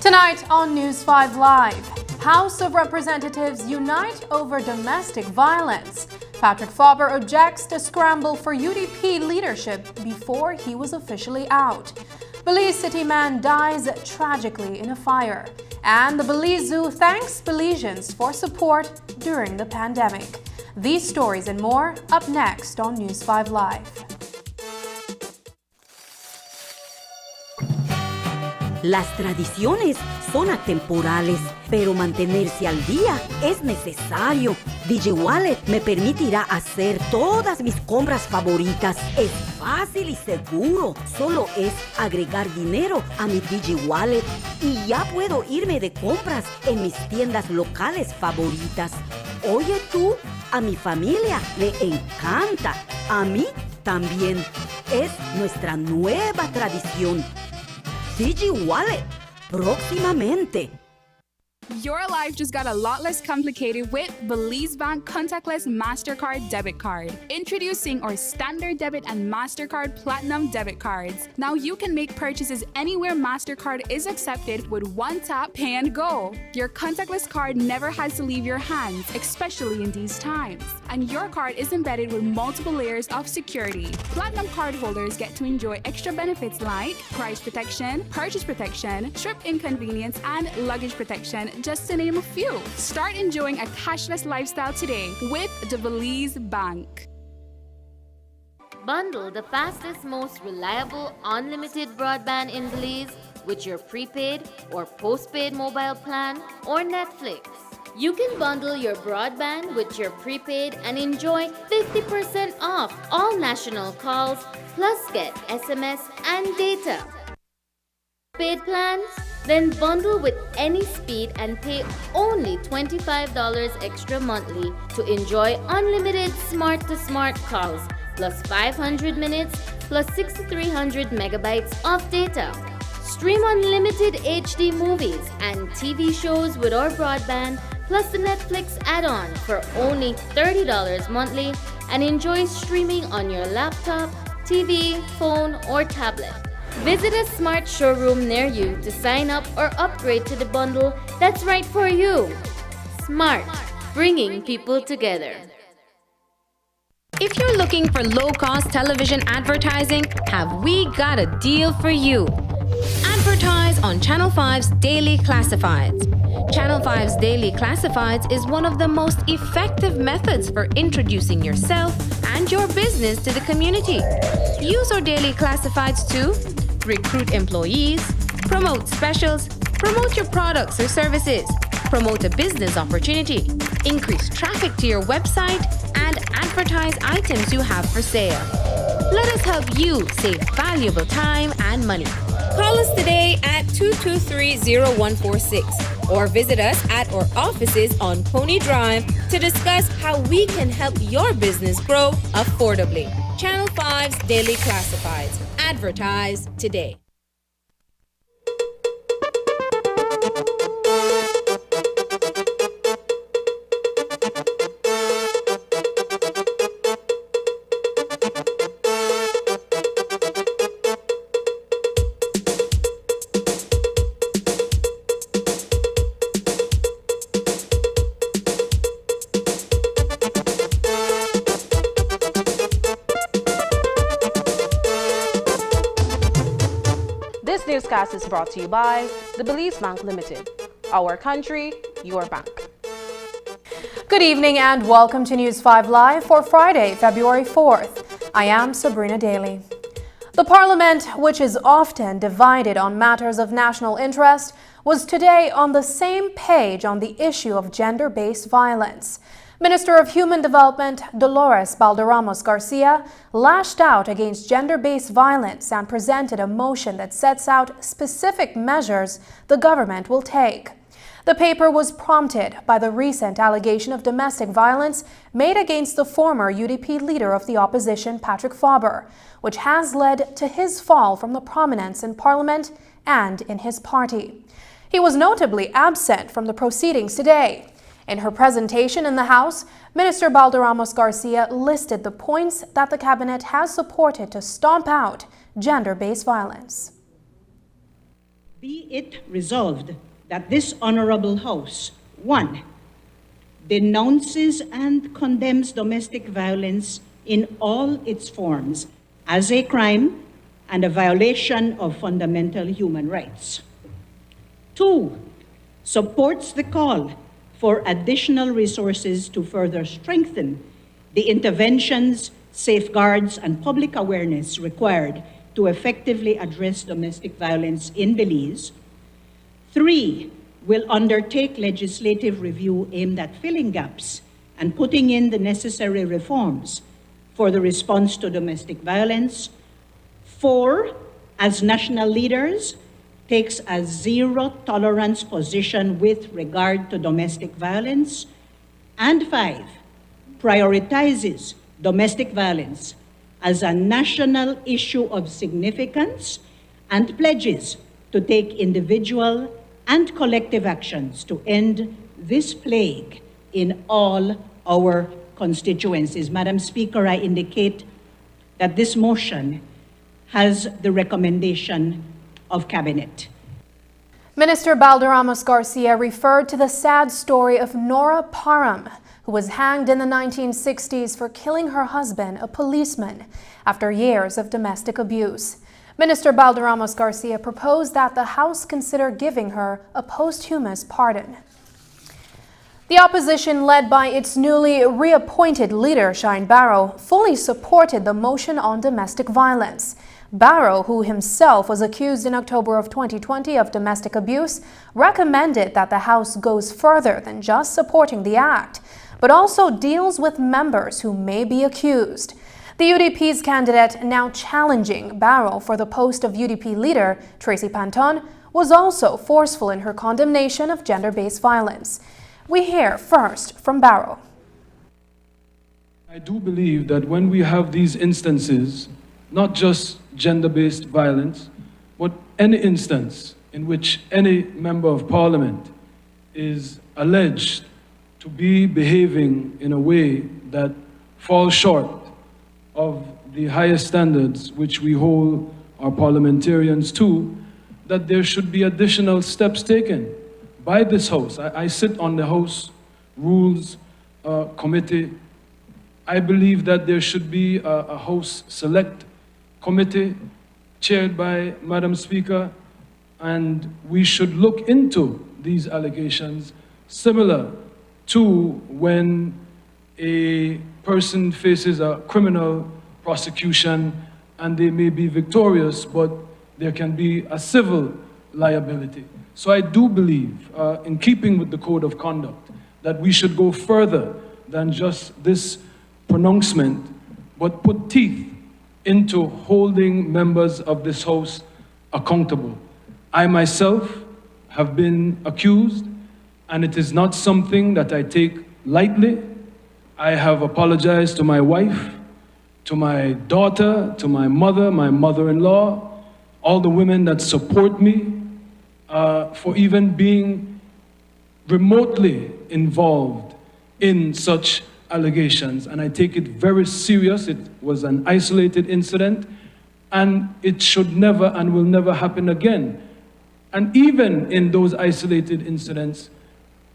Tonight on News 5 Live, House of Representatives unite over domestic violence. Patrick Faber objects to scramble for UDP leadership before he was officially out. Belize City man dies tragically in a fire. And the Belize Zoo thanks Belizeans for support during the pandemic. These stories and more up next on News 5 Live. Las tradiciones son atemporales, pero mantenerse al día es necesario. DigiWallet me permitirá hacer todas mis compras favoritas. Es fácil y seguro. Solo es agregar dinero a mi DigiWallet y ya puedo irme de compras en mis tiendas locales favoritas. Oye tú, a mi familia le encanta. A mí también. Es nuestra nueva tradición. DigiWallet, próximamente. Your life just got a lot less complicated with Belize Bank Contactless MasterCard Debit Card. Introducing our Standard Debit and MasterCard Platinum Debit Cards. Now you can make purchases anywhere MasterCard is accepted with one tap, pay and go. Your contactless card never has to leave your hands, especially in these times. And your card is embedded with multiple layers of security. Platinum card holders get to enjoy extra benefits like price protection, purchase protection, trip inconvenience, and luggage protection, just to name a few. Start enjoying a cashless lifestyle today with the Belize Bank. Bundle the fastest, most reliable, unlimited broadband in Belize with your prepaid or postpaid mobile plan or Netflix. You can bundle your broadband with your prepaid and enjoy 50% off all national calls, plus get SMS and data. Paid plans? Then bundle with any speed and pay only $25 extra monthly to enjoy unlimited smart-to-smart calls, plus 500 minutes, plus 6,300 megabytes of data. Stream unlimited HD movies and TV shows with our broadband, plus the Netflix add-on for only $30 monthly, and enjoy streaming on your laptop, TV, phone, or tablet. Visit a smart showroom near you to sign up or upgrade to the bundle that's right for you. Smart, bringing people together. If you're looking for low-cost television advertising, have we got a deal for you? Advertise on Channel 5's Daily Classifieds. Channel 5's Daily Classifieds is one of the most effective methods for introducing yourself and your business to the community. Use our Daily Classifieds to recruit employees, promote specials, promote your products or services, promote a business opportunity, increase traffic to your website, and advertise items you have for sale. Let us help you save valuable time and money. Call us today at 223-0146 or visit us at our offices on Pony Drive to discuss how we can help your business grow affordably. Channel 5's Daily Classifieds. Advertise today. This newscast is brought to you by the Belize Bank Limited. Our country, your bank. Good evening and welcome to News 5 Live for Friday, February 4th. I am Sabrina Daly. The Parliament, which is often divided on matters of national interest, was today on the same page on the issue of gender-based violence. Minister of Human Development Dolores Balderramos Garcia lashed out against gender-based violence and presented a motion that sets out specific measures the government will take. The paper was prompted by the recent allegation of domestic violence made against the former UDP leader of the opposition, Patrick Faber, which has led to his fall from the prominence in Parliament and in his party. He was notably absent from the proceedings today. In her presentation in the House, Minister Balderramos Garcia listed the points that the Cabinet has supported to stomp out gender-based violence. Be it resolved that this Honorable House, 1, denounces and condemns domestic violence in all its forms as a crime and a violation of fundamental human rights. 2, supports the call for additional resources to further strengthen the interventions, safeguards, and public awareness required to effectively address domestic violence in Belize. 3, will undertake legislative review aimed at filling gaps and putting in the necessary reforms for the response to domestic violence. 4, as national leaders, takes a zero-tolerance position with regard to domestic violence. And 5, prioritizes domestic violence as a national issue of significance and pledges to take individual and collective actions to end this plague in all our constituencies. Madam Speaker, I indicate that this motion has the recommendation of Cabinet. Minister Balderramos Garcia referred to the sad story of Nora Parham, who was hanged in the 1960s for killing her husband, a policeman, after years of domestic abuse. Minister Balderramos Garcia proposed that the House consider giving her a posthumous pardon. The opposition, led by its newly reappointed leader, Shine Barrow, fully supported the motion on domestic violence. Barrow, who himself was accused in October of 2020 of domestic abuse, recommended that the House goes further than just supporting the act, but also deals with members who may be accused. The UDP's candidate, now challenging Barrow for the post of UDP leader, Tracy Panton, was also forceful in her condemnation of gender-based violence. We hear first from Barrow. I do believe that when we have these instances, not just gender-based violence, but any instance in which any member of Parliament is alleged to be behaving in a way that falls short of the highest standards which we hold our parliamentarians to, that there should be additional steps taken by this House. I sit on the House Rules Committee. I believe that there should be a House Select Committee chaired by Madam Speaker, and we should look into these allegations, similar to when a person faces a criminal prosecution and they may be victorious, but there can be a civil liability. So I do believe, in keeping with the Code of Conduct, that we should go further than just this pronouncement, but put teeth into holding members of this House accountable. I myself have been accused, and it is not something that I take lightly. I have apologized to my wife, to my daughter, to my mother-in-law, all the women that support me, for even being remotely involved in such allegations. And I take it very serious. It was an isolated incident, and it should never and will never happen again. And even in those isolated incidents,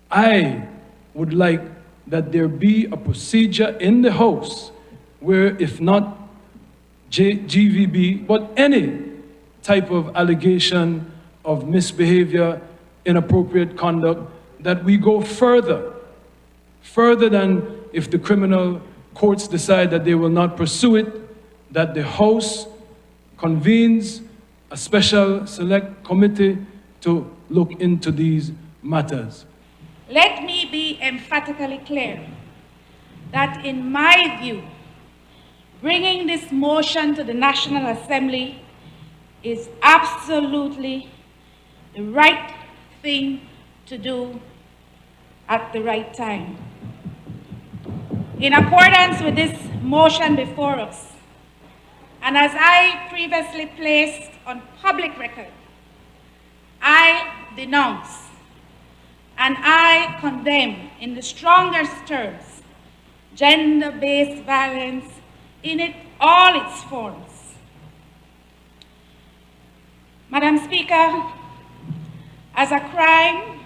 I would like that there be a procedure in the House where, if not GVB, but any type of allegation of misbehavior, inappropriate conduct, that we go further than if the criminal courts decide that they will not pursue it, that the House convenes a special select committee to look into these matters. Let me be emphatically clear that in my view, bringing this motion to the National Assembly is absolutely the right thing to do at the right time. In accordance with this motion before us, and as I previously placed on public record, I denounce and I condemn in the strongest terms gender-based violence in all its forms. Madam Speaker, as a crime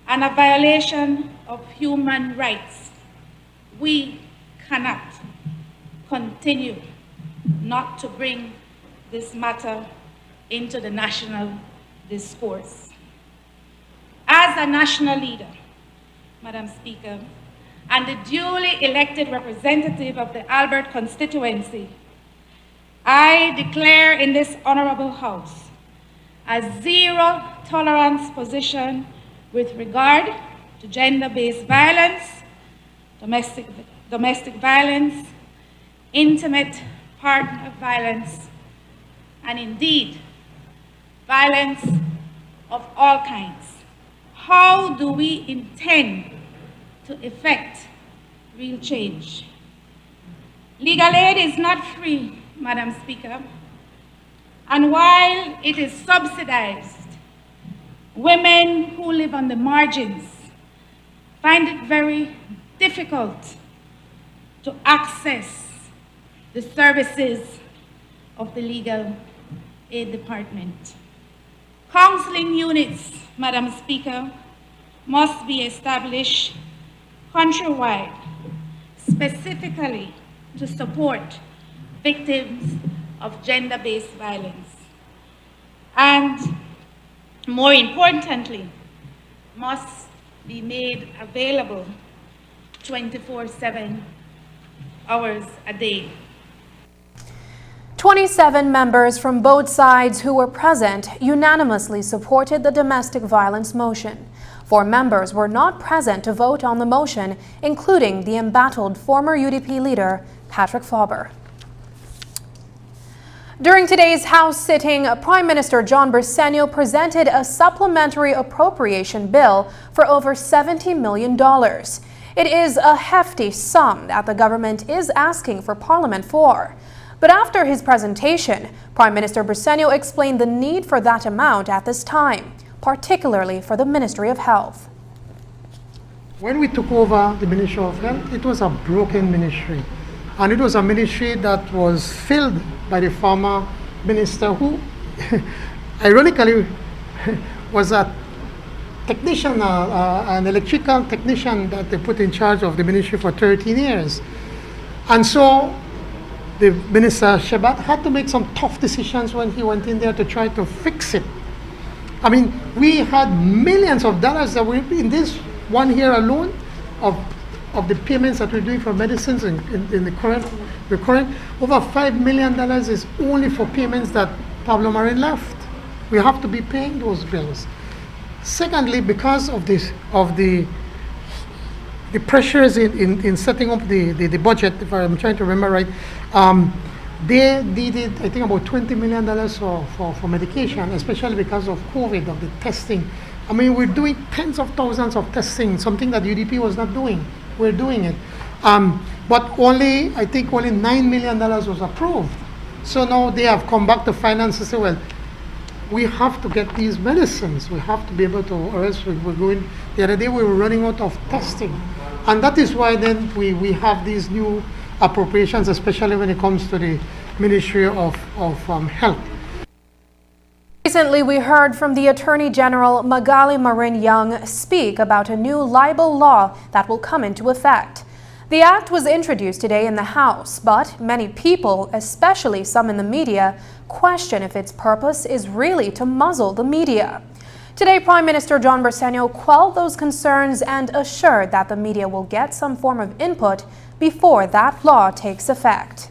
and a violation of human rights, we cannot continue not to bring this matter into the national discourse. As a national leader, Madam Speaker, and the duly elected representative of the Albert constituency, I declare in this honorable House a zero tolerance position with regard to gender-based violence, domestic violence, intimate partner violence, and indeed, violence of all kinds. How do we intend to effect real change? Legal aid is not free, Madam Speaker, and while it is subsidized, women who live on the margins find it very difficult to access the services of the legal aid department. Counseling units, Madam Speaker, must be established countrywide, specifically to support victims of gender-based violence. And more importantly, must be made available 24/7 hours a day. 27 members from both sides who were present unanimously supported the domestic violence motion. 4 members were not present to vote on the motion, including the embattled former UDP leader, Patrick Faber. During today's House sitting, Prime Minister John Briceño presented a supplementary appropriation bill for over $70 million. It is a hefty sum that the government is asking for Parliament for. But after his presentation, Prime Minister Briceño explained the need for that amount at this time, particularly for the Ministry of Health. When we took over the Ministry of Health, it was a broken ministry. And it was a ministry that was filled by the former minister who, ironically, was a technician, an electrical technician that they put in charge of the ministry for 13 years. And so the Minister Shebat had to make some tough decisions when he went in there to try to fix it. I mean, we had millions of dollars that were in this 1 year alone of the payments that we're doing for medicines in the current, over $5 million is only for payments that Pablo Marin left. We have to be paying those bills. Secondly, because of this, the pressures in setting up the budget, if I'm trying to remember right, they needed, I think, about $20 million for medication, especially because of COVID, of the testing. I mean, we're doing tens of thousands of testing, something that UDP was not doing. We're doing it. But I think only $9 million was approved. So now they have come back to finance and say, well, we have to get these medicines. We have to be able to, or else we're going, the other day we were running out of testing. And that is why then we have these new appropriations, especially when it comes to the Ministry of Health. Recently, we heard from the Attorney General Magali Marin Young speak about a new libel law that will come into effect. The act was introduced today in the House, but many people, especially some in the media, question if its purpose is really to muzzle the media. Today, Prime Minister John Briceño quelled those concerns and assured that the media will get some form of input before that law takes effect.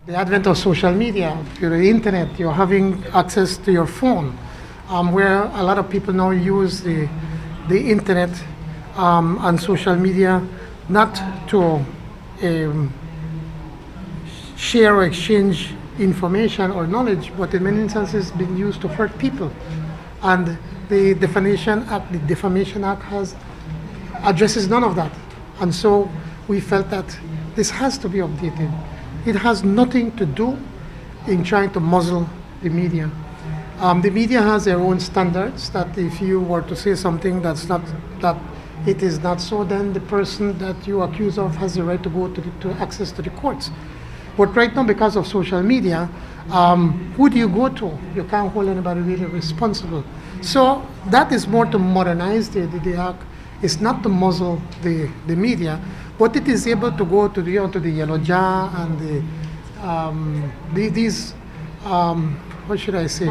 The advent of social media, through the internet, you're having access to your phone, where a lot of people now use the internet and social media not to share or exchange information or knowledge, but in many instances being used to hurt people. And the Defamation Act addresses none of that. And so we felt that this has to be updated. It has nothing to do in trying to muzzle the media. The media has their own standards that if you were to say something that it is not so, then the person that you accuse of has the right to go to access to the courts. But right now, because of social media, who do you go to? You can't hold anybody really responsible. So that is more to modernize the act. It's not to muzzle the media, but it is able to go to the yellow jar and these what should I say?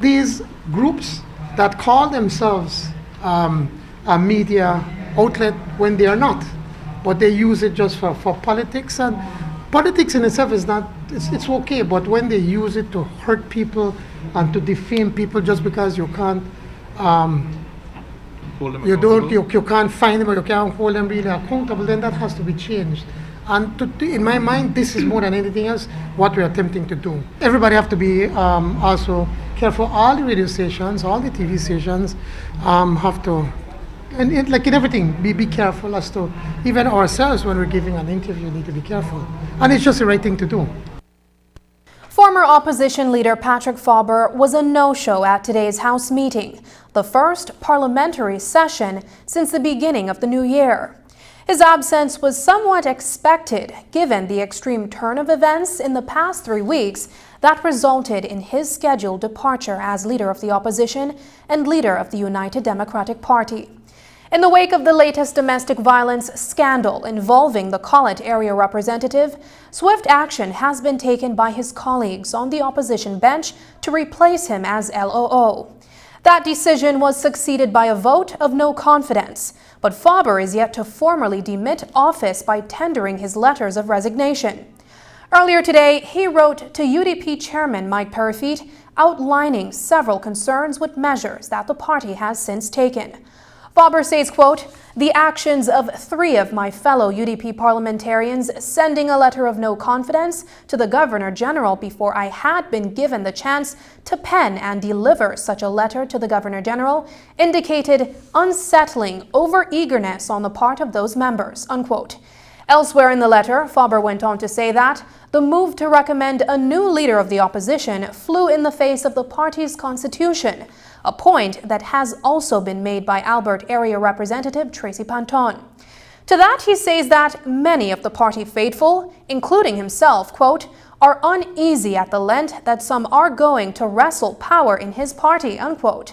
These groups that call themselves a media outlet when they are not, but they use it just for politics. And politics in itself is not, it's okay, but when they use it to hurt people and to defame people just because you can't you can't find them or you can't hold them really accountable, then that has to be changed. And in my mind, this is more than anything else what we're attempting to do. Everybody have to be also careful. All the radio stations, all the TV stations have to, and like in everything, be careful as to, even ourselves when we're giving an interview, need to be careful. And it's just the right thing to do. Former opposition leader Patrick Faber was a no-show at today's House meeting, the first parliamentary session since the beginning of the new year. His absence was somewhat expected, given the extreme turn of events in the past 3 weeks that resulted in his scheduled departure as leader of the opposition and leader of the United Democratic Party. In the wake of the latest domestic violence scandal involving the Collett area representative, swift action has been taken by his colleagues on the opposition bench to replace him as LOO. That decision was succeeded by a vote of no confidence, but Faber is yet to formally demit office by tendering his letters of resignation. Earlier today, he wrote to UDP Chairman Mike Parafit outlining several concerns with measures that the party has since taken. Faber says, quote, "The actions of 3 of my fellow UDP parliamentarians sending a letter of no confidence to the Governor General before I had been given the chance to pen and deliver such a letter to the Governor General indicated unsettling over-eagerness on the part of those members," unquote. Elsewhere in the letter, Faber went on to say that the move to recommend a new leader of the opposition flew in the face of the party's constitution, a point that has also been made by Albert area representative Tracy Panton. To that, he says that many of the party faithful, including himself, quote, "are uneasy at the length that some are going to wrestle power in his party," unquote.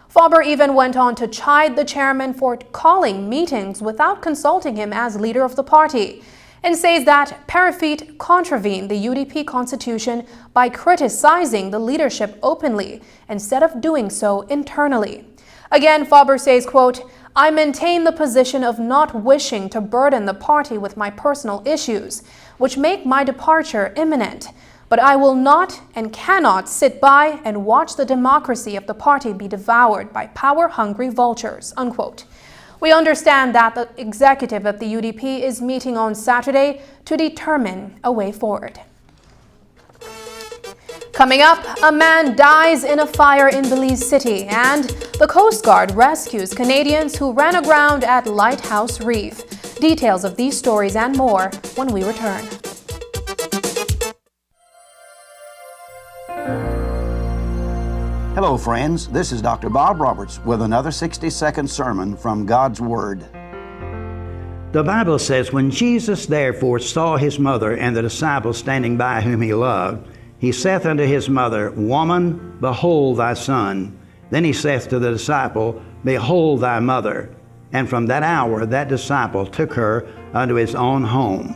Faber even went on to chide the chairman for calling meetings without consulting him as leader of the party, and says that Parafit contravened the UDP constitution by criticizing the leadership openly instead of doing so internally. Again, Faber says, quote, "I maintain the position of not wishing to burden the party with my personal issues, which make my departure imminent. But I will not and cannot sit by and watch the democracy of the party be devoured by power-hungry vultures," unquote. We understand that the executive of the UDP is meeting on Saturday to determine a way forward. Coming up, a man dies in a fire in Belize City, and the Coast Guard rescues Canadians who ran aground at Lighthouse Reef. Details of these stories and more when we return. Hello, friends. This is Dr. Bob Roberts with another 60-second sermon from God's Word. The Bible says, "When Jesus therefore saw his mother and the disciples standing by whom he loved, he saith unto his mother, Woman, behold thy son. Then he saith to the disciple, Behold thy mother. And from that hour that disciple took her unto his own home."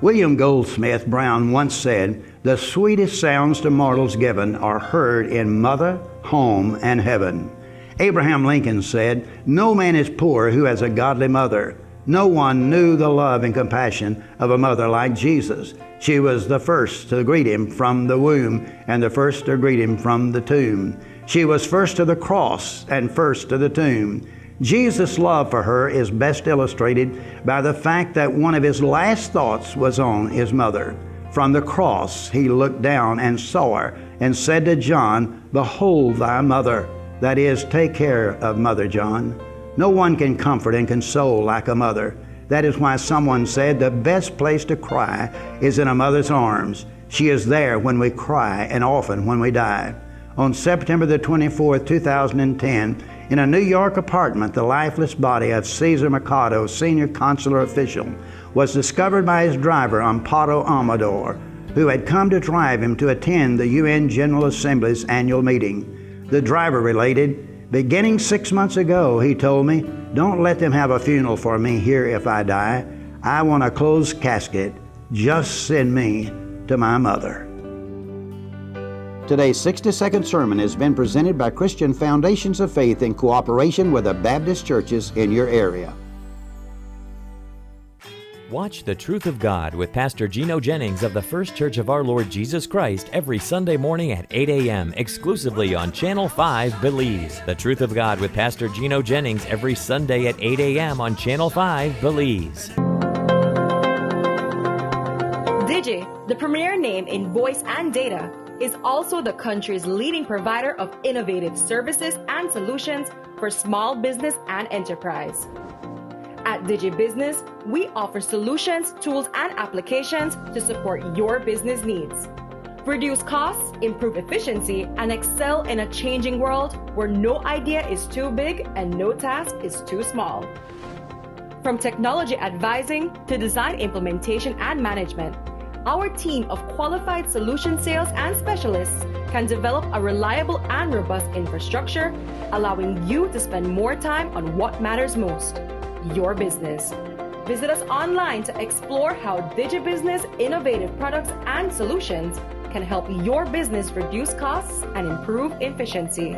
William Goldsmith Brown once said, "The sweetest sounds to mortals given are heard in mother, home, and heaven." Abraham Lincoln said, "No man is poor who has a godly mother. No one knew the love and compassion of a mother like Jesus. She was the first to greet him from the womb and the first to greet him from the tomb. She was first to the cross and first to the tomb. Jesus' love for her is best illustrated by the fact that one of his last thoughts was on his mother. From the cross, he looked down and saw her and said to John, "Behold thy mother." That is, take care of Mother John. No one can comfort and console like a mother. That is why someone said the best place to cry is in a mother's arms. She is there when we cry and often when we die. On September the 24th, 2010, in a New York apartment, the lifeless body of Cesar Mercado, senior consular official, was discovered by his driver, Amparo Amador, who had come to drive him to attend the UN General Assembly's annual meeting. The driver related, "Beginning 6 months ago, he told me, don't let them have a funeral for me here if I die. I want a closed casket. Just send me to my mother." Today's 60-second sermon has been presented by Christian Foundations of Faith in cooperation with the Baptist churches in your area. Watch The Truth of God with Pastor Gino Jennings of the First Church of Our Lord Jesus Christ every Sunday morning at 8 a.m. exclusively on Channel 5 Belize. The Truth of God with Pastor Gino Jennings every Sunday at 8 a.m. on Channel 5 Belize. Digi, the premier name in voice and data, is also the country's leading provider of innovative services and solutions for small business and enterprise. At DigiBusiness, we offer solutions, tools, and applications to support your business needs. Reduce costs, improve efficiency, and excel in a changing world where no idea is too big and no task is too small. From technology advising to design implementation and management, our team of qualified solution sales and specialists can develop a reliable and robust infrastructure, allowing you to spend more time on what matters most, your business. Visit us online to explore how DigiBusiness innovative products and solutions can help your business reduce costs and improve efficiency.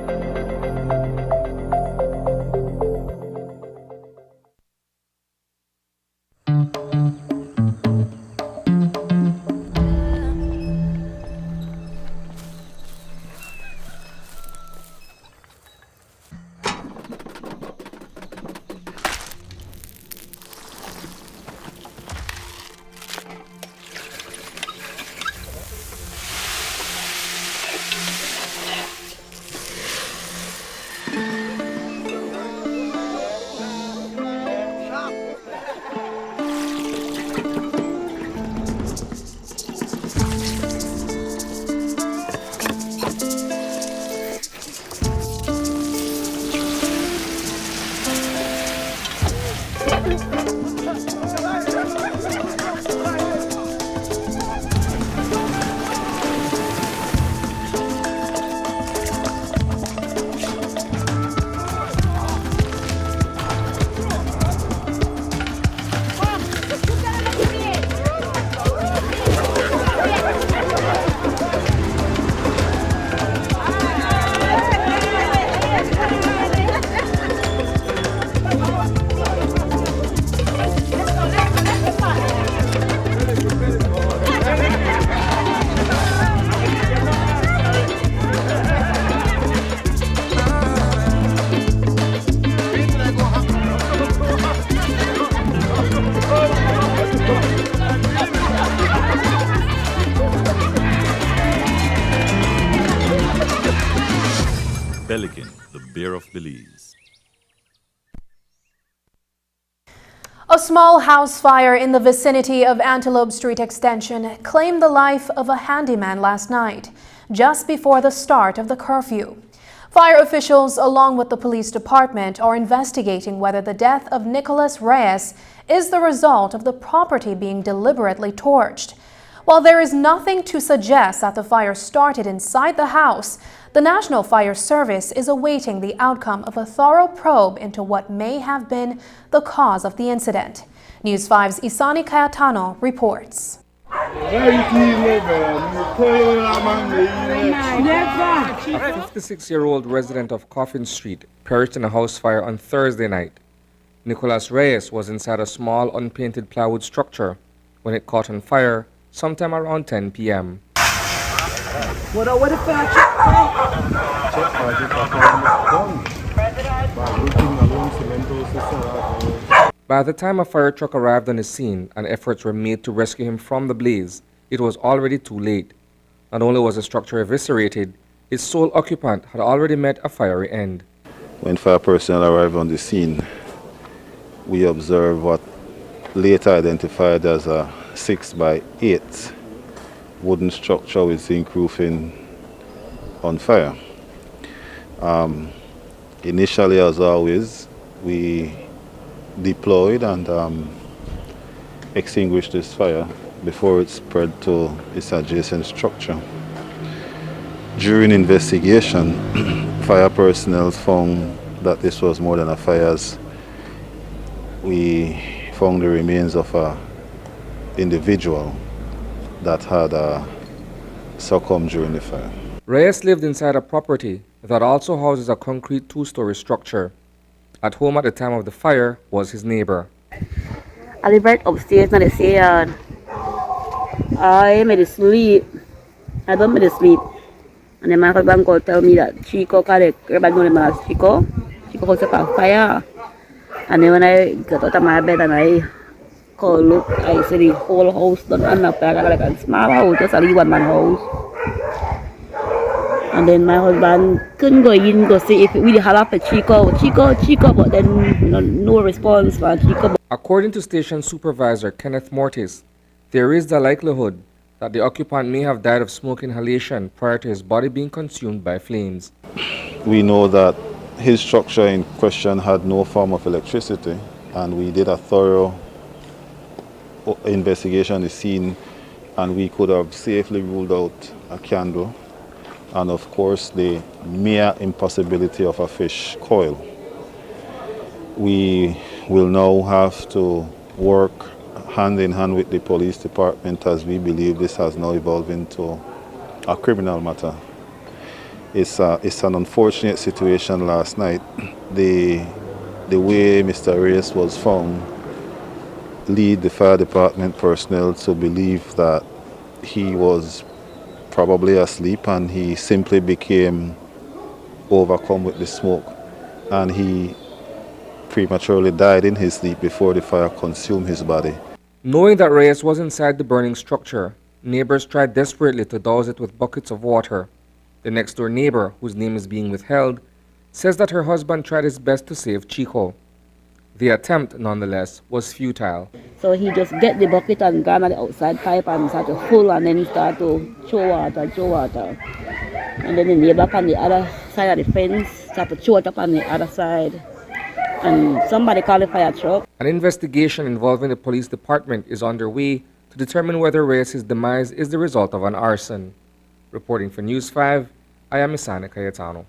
the beer of Belize. A small house fire in the vicinity of Antelope Street Extension claimed the life of a handyman last night, just before the start of the curfew. Fire officials, along with the police department, are investigating whether the death of Nicholas Reyes is the result of the property being deliberately torched. While there is nothing to suggest that the fire started inside the house, the National Fire Service is awaiting the outcome of a thorough probe into what may have been the cause of the incident. News 5's Isani Cayetano reports. A 56-year-old resident of Coffin Street perished in a house fire on Thursday night. Nicolas Reyes was inside a small unpainted plywood structure when it caught on fire sometime around 10 p.m. By the time a fire truck arrived on the scene and efforts were made to rescue him from the blaze, it was already too late. Not only was the structure eviscerated, its sole occupant had already met a fiery end. When fire personnel arrived on the scene, we observed what later identified as a 6x8 wooden structure with zinc roofing on fire. Initially, as always, we deployed and extinguished this fire before it spread to its adjacent structure. During investigation, fire personnel found that this was more than a fire, as we found the remains of an individual that had succumbed during the fire. Reyes lived inside a property that also houses a concrete two-story structure. At home at the time of the fire was his neighbor. I live right upstairs in the yard. I made it sleep. I don't made it sleep. And then my husband called tell me that Chico, everybody know him as Chico. Chico was up on fire. And then when I got out of my bed and I called look, I see the whole house done on the fire, like a small house, just a little one-man house. And then my husband couldn't go in, go see if it really had happened to Chico, but then no response from Chico. According to station supervisor Kenneth Mortis, there is the likelihood that the occupant may have died of smoke inhalation prior to his body being consumed by flames. We know that his structure in question had no form of electricity, and we did a thorough investigation of the scene, and we could have safely ruled out a candle and of course the mere impossibility of a fish coil. We will now have to work hand in hand with the police department, as we believe this has now evolved into a criminal matter. It's an unfortunate situation last night. The way Mr. Reyes was found lead the fire department personnel to believe that he was probably asleep and he simply became overcome with the smoke, and he prematurely died in his sleep before the fire consumed his body. Knowing that Reyes was inside the burning structure, neighbors tried desperately to douse it with buckets of water. The next door neighbor, whose name is being withheld, says that her husband tried his best to save Chico. The attempt, nonetheless, was futile. So he just get the bucket and gone at the outside pipe and start to full, and then start to show water. And then the neighbor on the other side of the fence start to throw it up on the other side. And somebody called the fire truck. An investigation involving the police department is underway to determine whether Reyes' demise is the result of an arson. Reporting for News 5, I am Isana Cayetano.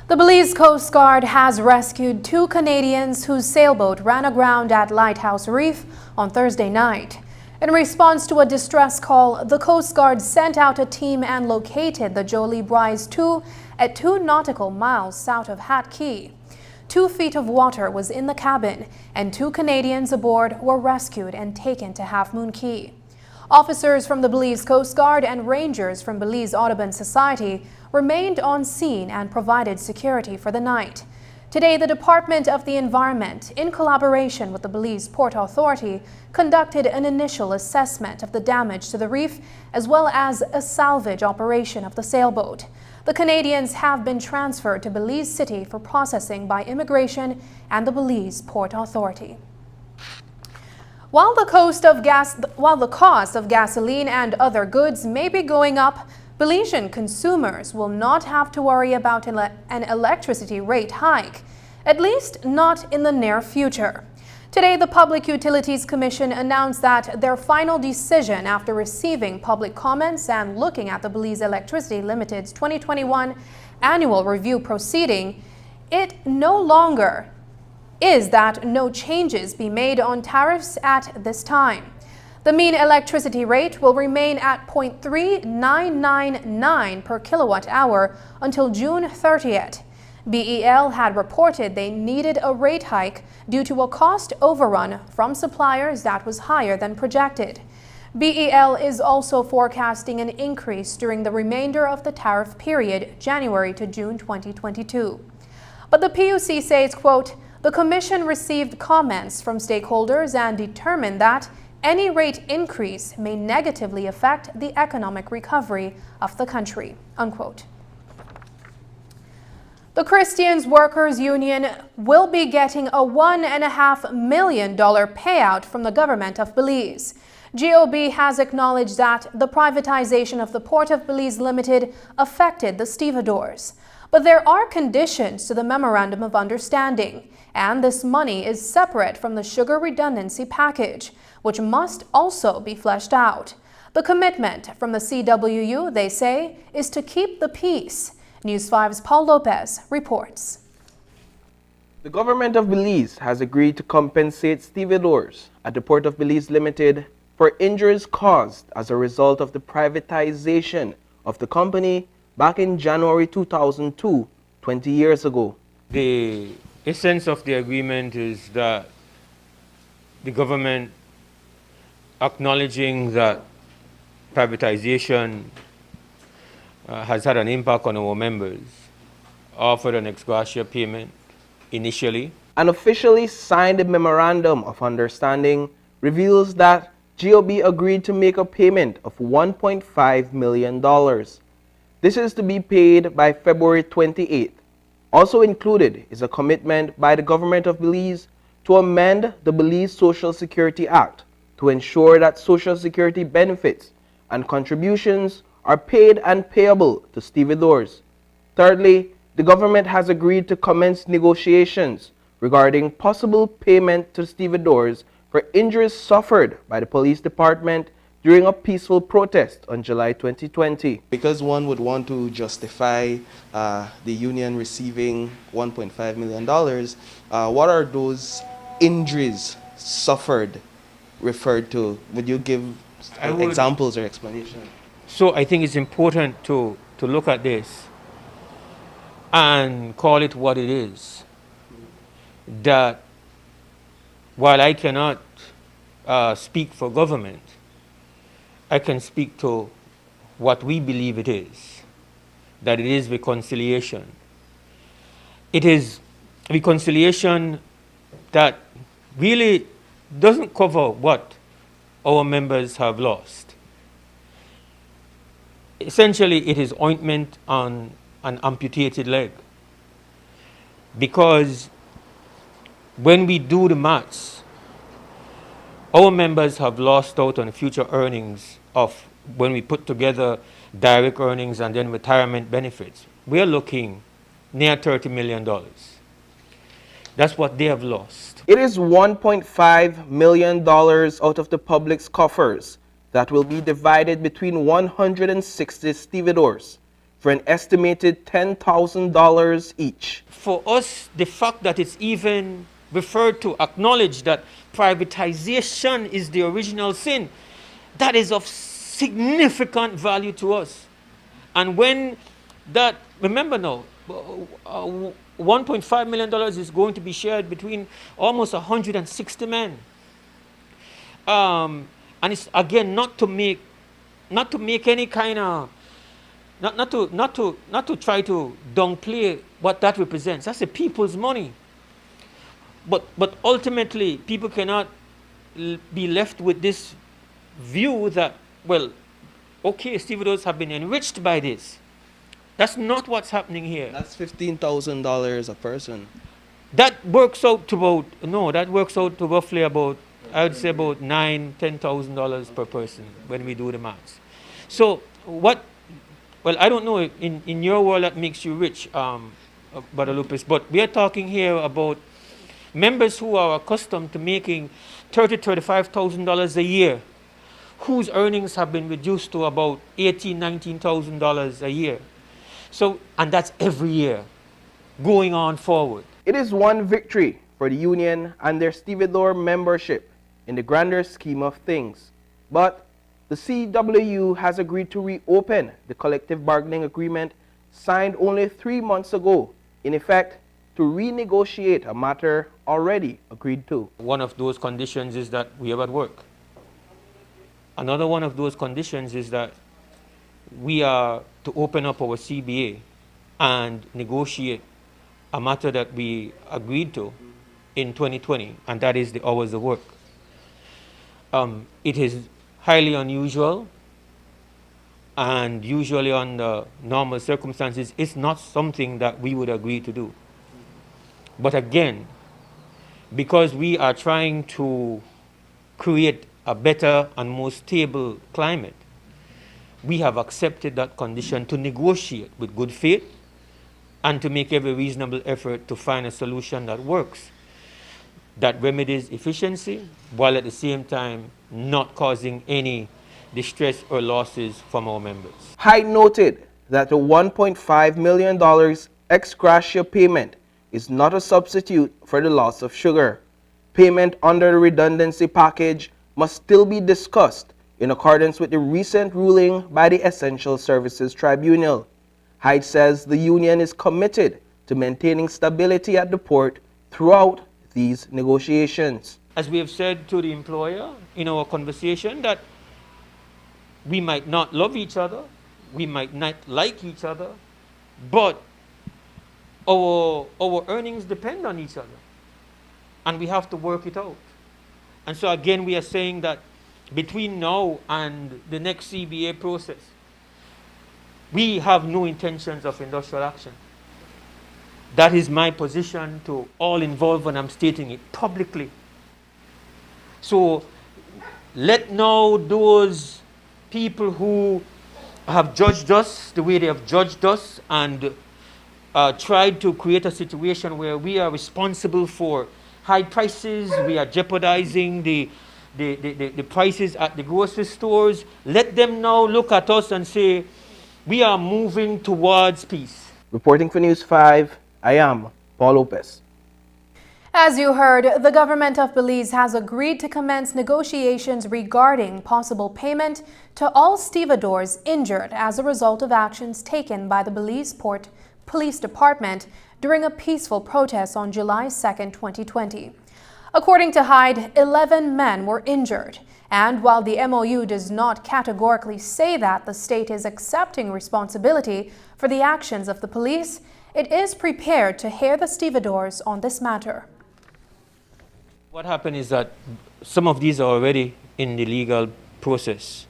The Belize Coast Guard has rescued 2 Canadians whose sailboat ran aground at Lighthouse Reef on Thursday night. In response to a distress call, the Coast Guard sent out a team and located the Jolie Brise 2 at 2 nautical miles south of Hat Key. 2 feet of water was in the cabin, and 2 Canadians aboard were rescued and taken to Half Moon Key. Officers from the Belize Coast Guard and rangers from Belize Audubon Society remained on scene and provided security for the night. Today, the Department of the Environment, in collaboration with the Belize Port Authority, conducted an initial assessment of the damage to the reef, as well as a salvage operation of the sailboat. The Canadians have been transferred to Belize City for processing by Immigration and the Belize Port Authority. While the cost of gasoline and other goods may be going up, Belizean consumers will not have to worry about an electricity rate hike, at least not in the near future. Today, the Public Utilities Commission announced that their final decision after receiving public comments and looking at the Belize Electricity Limited's 2021 annual review proceeding, it no longer is that no changes be made on tariffs at this time. The mean electricity rate will remain at 0.3999 per kilowatt hour until June 30th. BEL had reported they needed a rate hike due to a cost overrun from suppliers that was higher than projected. BEL is also forecasting an increase during the remainder of the tariff period, January to June 2022. But the PUC says, quote, the Commission received comments from stakeholders and determined that any rate increase may negatively affect the economic recovery of the country, unquote. The Christians Workers Union will be getting a $1.5 million payout from the government of Belize. GOB has acknowledged that the privatization of the Port of Belize Limited affected the stevedores. But there are conditions to the Memorandum of Understanding, and this money is separate from the sugar redundancy package, which must also be fleshed out. The commitment from the CWU, they say, is to keep the peace. News 5's Paul Lopez reports. The government of Belize has agreed to compensate stevedores at the Port of Belize Limited for injuries caused as a result of the privatization of the company back in January 2002, 20 years ago. The essence of the agreement is that the government acknowledging that privatization has had an impact on our members, offered an ex gratia payment initially. An officially signed memorandum of understanding reveals that GOB agreed to make a payment of $1.5 million. This is to be paid by February 28th. Also included is a commitment by the government of Belize to amend the Belize Social Security Act to ensure that Social Security benefits and contributions are paid and payable to stevedores. Thirdly, the government has agreed to commence negotiations regarding possible payment to stevedores for injuries suffered by the police department during a peaceful protest on July 2020. Because one would want to justify the union receiving $1.5 million, what are those injuries suffered referred to? Would you give examples or explanation? So I think it's important to look at this and call it what it is. That while I cannot speak for government, I can speak to what we believe it is, that it is reconciliation. It is reconciliation that really doesn't cover what our members have lost. Essentially, it is ointment on an amputated leg. Because when we do the maths, our members have lost out on future earnings of when we put together direct earnings and then retirement benefits. We are looking near $30 million. That's what they have lost. It is $1.5 million out of the public's coffers that will be divided between 160 stevedores for an estimated $10,000 each. For us, the fact that it's even referred to, acknowledge that privatization is the original sin, that is of significant value to us. And when that, remember now, $1.5 million is going to be shared between almost 160 men. And it's again not to make any kind of not to try to downplay what that represents. That's the people's money. But ultimately, people cannot be left with this view that, well, okay, stevedores have been enriched by this. That's not what's happening here. That's $15,000 a person. That works out to about, no, that works out to roughly about, I would say about $10,000 per person when we do the maths. So what, well, I don't know if in your world that makes you rich, Brother Lupus, but we are talking here about members who are accustomed to making $30,000, $35,000 a year, whose earnings have been reduced to about $18,000, $19,000 a year. So, and that's every year, going on forward. It is one victory for the union and their stevedore membership in the grander scheme of things. But the CWU has agreed to reopen the collective bargaining agreement signed only 3 months ago in effect, to renegotiate a matter already agreed to. One of those conditions is that we are at work. Another one of those conditions is that we are to open up our CBA and negotiate a matter that we agreed to in 2020, and that is the hours of work. It is highly unusual, and usually under normal circumstances, it's not something that we would agree to do. But again, because we are trying to create a better and more stable climate, we have accepted that condition to negotiate with good faith and to make every reasonable effort to find a solution that works, that remedies efficiency, while at the same time not causing any distress or losses from our members. Hyde noted that the $1.5 million ex gratia payment is not a substitute for the loss of sugar. Payment under the redundancy package must still be discussed in accordance with the recent ruling by the Essential Services Tribunal. Hyde says the union is committed to maintaining stability at the port throughout these negotiations. As we have said to the employer in our conversation, that we might not love each other, we might not like each other, but our earnings depend on each other, and we have to work it out. And so again, we are saying that between now and the next CBA process, we have no intentions of industrial action. That is my position to all involved, and I'm stating it publicly. So let now those people who have judged us the way they have judged us and tried to create a situation where we are responsible for high prices, we are jeopardizing the prices at the grocery stores, let them now look at us and say, we are moving towards peace. Reporting for News 5, I am Paul Lopez. As you heard, the government of Belize has agreed to commence negotiations regarding possible payment to all stevedores injured as a result of actions taken by the Belize Port Police Department during a peaceful protest on July 2, 2020. According to Hyde, 11 men were injured, and while the MOU does not categorically say that the state is accepting responsibility for the actions of the police, it is prepared to hear the stevedores on this matter. What happened is that some of these are already in the legal process,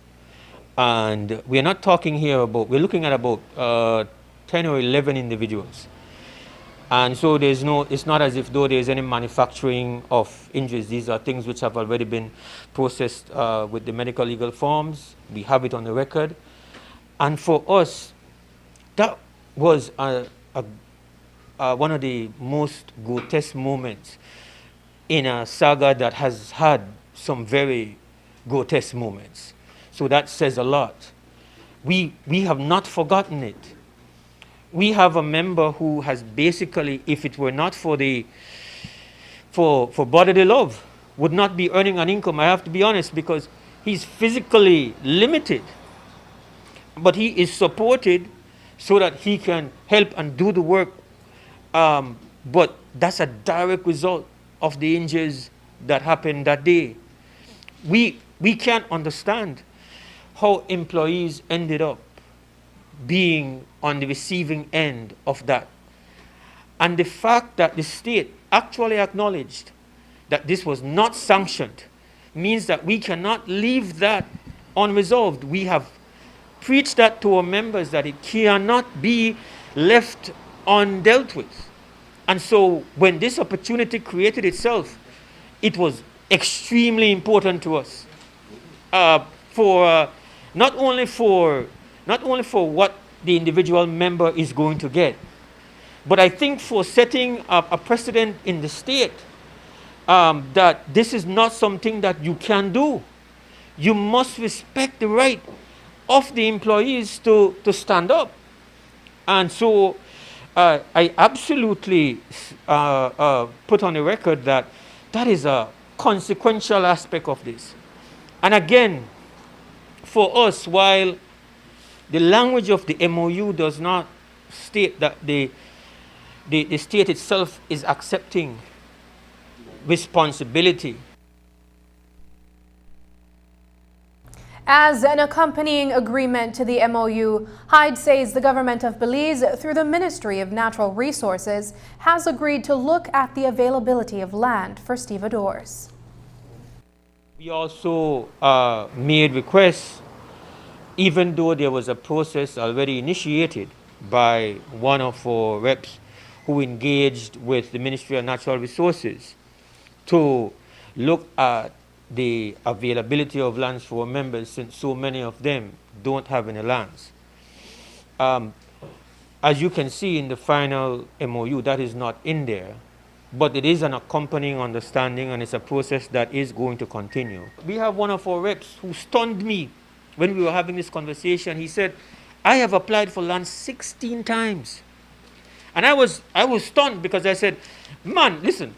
and we are not talking here about, we're looking at about 10 or 11 individuals. And so there's no, it's not as if though there's any manufacturing of injuries. These are things which have already been processed with the medical legal forms. We have it on the record. And for us, that was one of the most grotesque moments in a saga that has had some very grotesque moments. So that says a lot. We have not forgotten it. We have a member who has basically, if it were not for brotherly love, would not be earning an income. I have to be honest, because he's physically limited, but he is supported so that he can help and do the work. But that's a direct result of the injuries that happened that day. We can't understand how employees ended up being on the receiving end of that. And the fact that the state actually acknowledged that this was not sanctioned means that we cannot leave that unresolved. We have preached that to our members, that it cannot be left undealt with. And so when this opportunity created itself, it was extremely important to us, not only for what the individual member is going to get, but I think for setting a precedent in the state that this is not something that you can do. You must respect the right of the employees to stand up. And so I absolutely put on the record that that is a consequential aspect of this. And again, for us, while the language of the MOU does not state that the the state itself is accepting responsibility. As an accompanying agreement to the MOU, Hyde says the government of Belize, through the Ministry of Natural Resources, has agreed to look at the availability of land for stevedores. We also made requests, even though there was a process already initiated by one of our reps who engaged with the Ministry of Natural Resources to look at the availability of lands for members, since so many of them don't have any lands. As you can see in the final MOU, that is not in there, but it is an accompanying understanding, and it's a process that is going to continue. We have one of our reps who stunned me when we were having this conversation. He said, I have applied for land 16 times. And I was stunned, because I said, man, listen,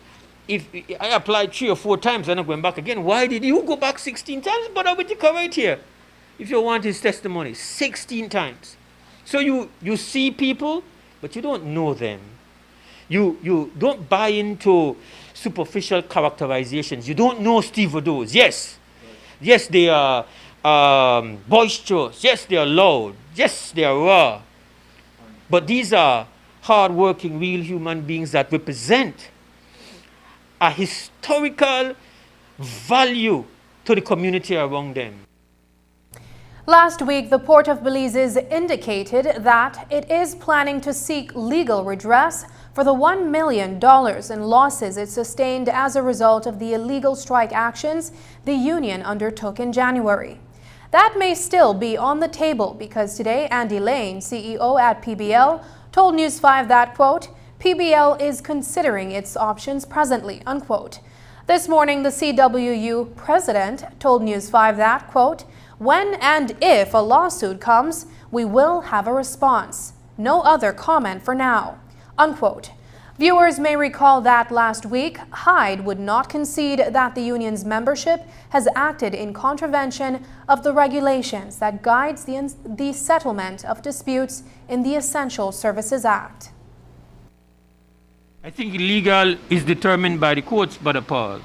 if I applied 3 or 4 times, I'm not going back again. Why did you go back 16 times? But I will take right here. If you want his testimony, 16 times. So you see people, but you don't know them. You don't buy into superficial characterizations. You don't know stevedores. Yes, they are boisterous. Yes, they are loud. Yes, they are raw. But these are hard-working, real human beings that represent a historical value to the community around them. Last week, the Port of Belize indicated that it is planning to seek legal redress for the $1 million in losses it sustained as a result of the illegal strike actions the union undertook in January. That may still be on the table, because today Andy Lane, CEO at PBL, told News 5 that, quote, PBL is considering its options presently, unquote. This morning, the CWU president told News 5 that, quote, when and if a lawsuit comes, we will have a response. No other comment for now, unquote. Viewers may recall that last week, Hyde would not concede that the union's membership has acted in contravention of the regulations that guides the settlement of disputes in the Essential Services Act. I think legal is determined by the courts, Brother Paul.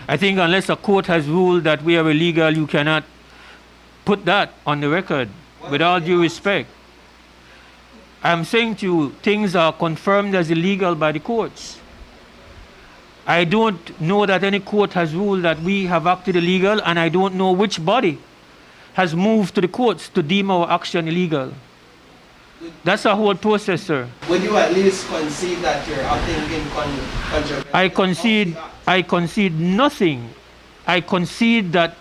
I think unless a court has ruled that we are illegal, you cannot put that on the record, with all due respect. I'm saying to you, things are confirmed as illegal by the courts. I don't know that any court has ruled that we have acted illegal, and I don't know which body has moved to the courts to deem our action illegal. That's a whole process, sir. Would you at least concede that you're acting in contravention? I concede nothing. I concede that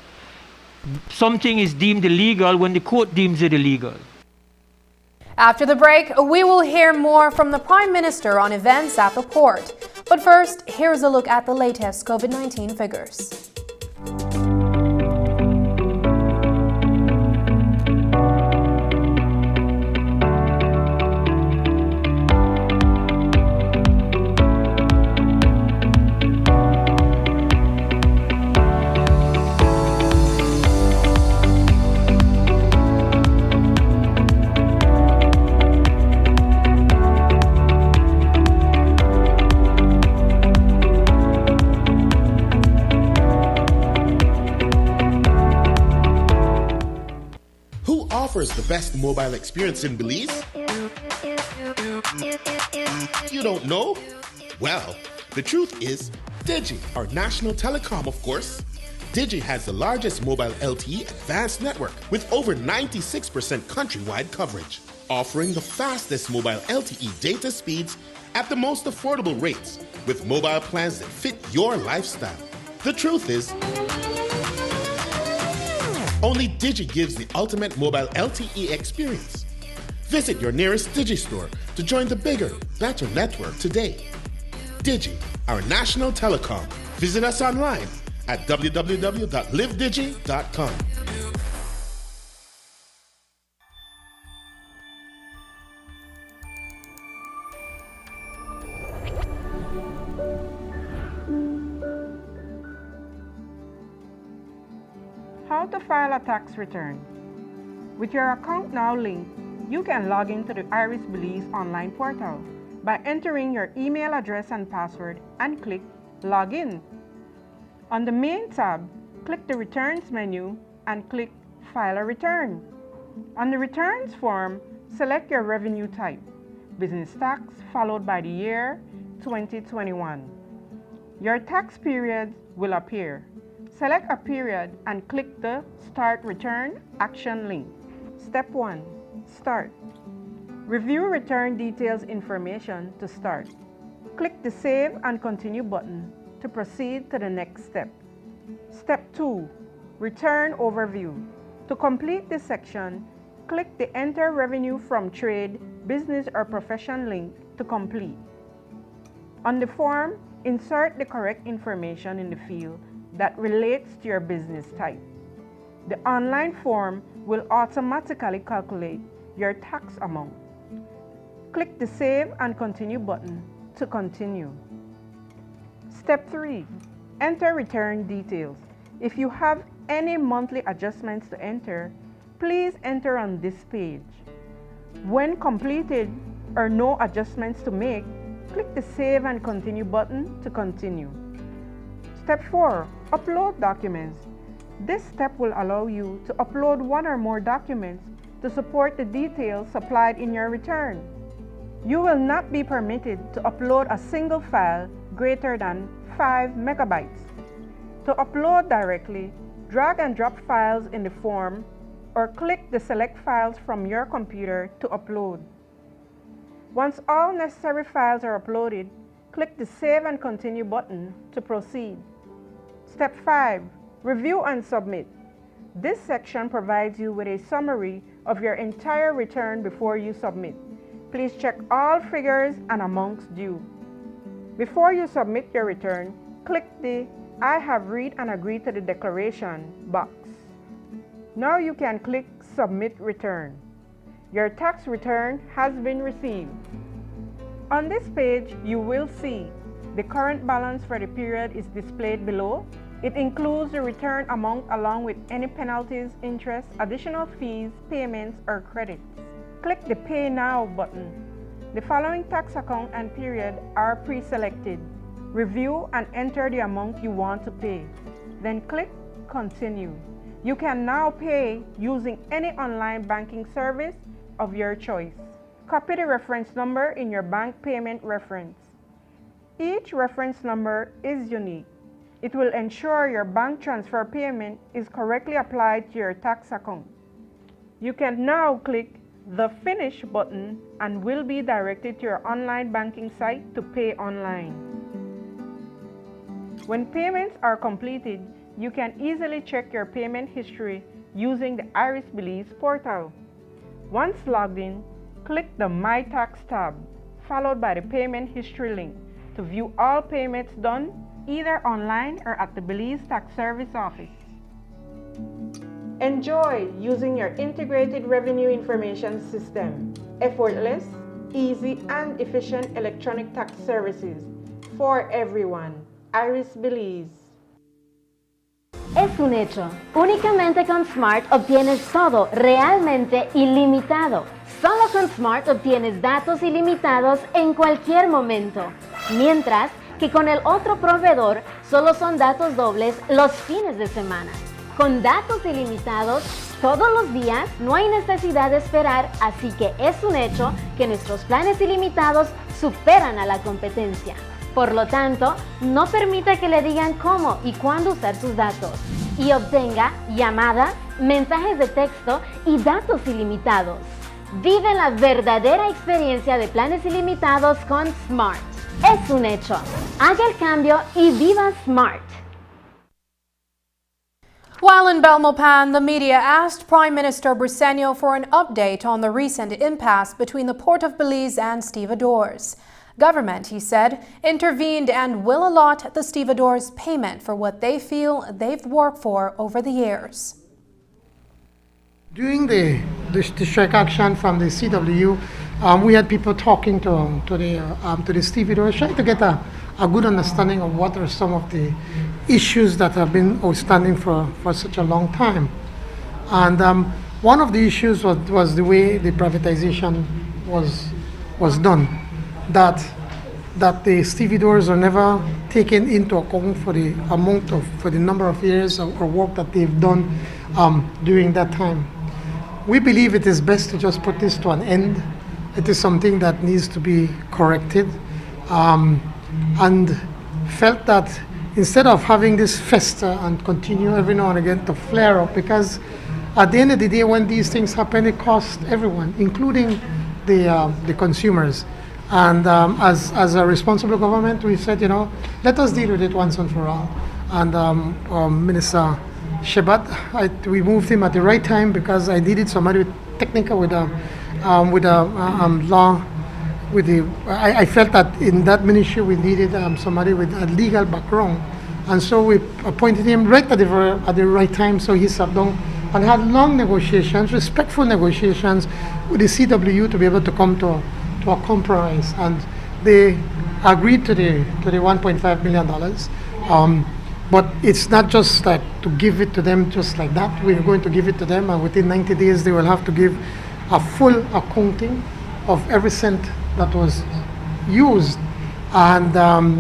something is deemed illegal when the court deems it illegal. After the break, we will hear more from the Prime Minister on events at the port. But first, here's a look at the latest COVID-19 figures. Offers the best mobile experience in Belize? You don't know? Well, the truth is, Digi, our national telecom, of course. Digi has the largest mobile LTE advanced network with over 96% countrywide coverage, offering the fastest mobile LTE data speeds at the most affordable rates with mobile plans that fit your lifestyle. The truth is, only Digi gives the ultimate mobile LTE experience. Visit your nearest Digi store to join the bigger, better network today. Digi, our national telecom. Visit us online at www.livedigi.com. How to file a tax return. With your account now linked, you can log into the Iris Belize online portal by entering your email address and password and click Login. On the main tab, click the Returns menu and click File a Return. On the Returns form, select your revenue type, business tax followed by the year 2021. Your tax period will appear. Select a period and click the Start Return Action link. Step 1. Start. Review return details information to start. Click the Save and Continue button to proceed to the next step. Step 2. Return Overview. To complete this section, click the Enter Revenue from Trade, Business or Profession link to complete. On the form, insert the correct information in the field that relates to your business type. The online form will automatically calculate your tax amount. Click the Save and Continue button to continue. Step 3. Enter return details. If you have any monthly adjustments to enter, please enter on this page. When completed or no adjustments to make, click the Save and Continue button to continue. Step 4. Upload documents. This step will allow you to upload one or more documents to support the details supplied in your return. You will not be permitted to upload a single file greater than 5 megabytes. To upload directly, drag and drop files in the form or click the Select Files from your computer to upload. Once all necessary files are uploaded, click the Save and Continue button to proceed. Step 5. Review and submit. This section provides you with a summary of your entire return before you submit. Please check all figures and amounts due. Before you submit your return, click the I have read and agreed to the declaration box. Now you can click Submit Return. Your tax return has been received. On this page, you will see the current balance for the period is displayed below. It includes the return amount along with any penalties, interest, additional fees, payments, or credits. Click the Pay Now button. The following tax account and period are pre-selected. Review and enter the amount you want to pay. Then click Continue. You can now pay using any online banking service of your choice. Copy the reference number in your bank payment reference. Each reference number is unique. It will ensure your bank transfer payment is correctly applied to your tax account. You can now click the Finish button and will be directed to your online banking site to pay online. When payments are completed, you can easily check your payment history using the Iris Belize portal. Once logged in, click the My Tax tab, followed by the Payment History link to view all payments done either online or at the Belize Tax Service office. Enjoy using your integrated revenue information system. Effortless, easy, and efficient electronic tax services for everyone. Iris Belize. Es un hecho. Únicamente con Smart obtienes todo realmente ilimitado. Solo con Smart obtienes datos ilimitados en cualquier momento. Mientras que con el otro proveedor solo son datos dobles los fines de semana. Con datos ilimitados todos los días no hay necesidad de esperar, así que es un hecho que nuestros planes ilimitados superan a la competencia. Por lo tanto, no permita que le digan cómo y cuándo usar sus datos y obtenga llamadas, mensajes de texto y datos ilimitados. Vive la verdadera experiencia de planes ilimitados con Smart. Es un hecho. Haga el cambio y viva Smart. While in Belmopan, the media asked Prime Minister Briceño for an update on the recent impasse between the Port of Belize and Stevedores. Government, he said, intervened and will allot the Stevedores payment for what they feel they've worked for over the years. During the strike action from the CWU, we had people talking to the Stevedores, trying to get a good understanding of what are some of the issues that have been outstanding for such a long time. And one of the issues was the way the privatization was done. that the stevedores are never taken into account for the for the number of years or work that they've done during that time. We believe it is best to just put this to an end. It is something that needs to be corrected, and felt that instead of having this fester and continue every now and again to flare up, because at the end of the day, when these things happen, it costs everyone, including the consumers. And as a responsible government, we said, let us deal with it once and for all. And Minister Shebat, we moved him at the right time because I needed somebody with technical, with a law, I felt that in that ministry we needed somebody with a legal background. And so we appointed him right at the right time. So he sat down and had long negotiations, respectful negotiations with the CWU to be able to come to a compromise, and they agreed to the $1.5 million. But it's not just like to give it to them just like that. We're going to give it to them, and within 90 days they will have to give a full accounting of every cent that was used, and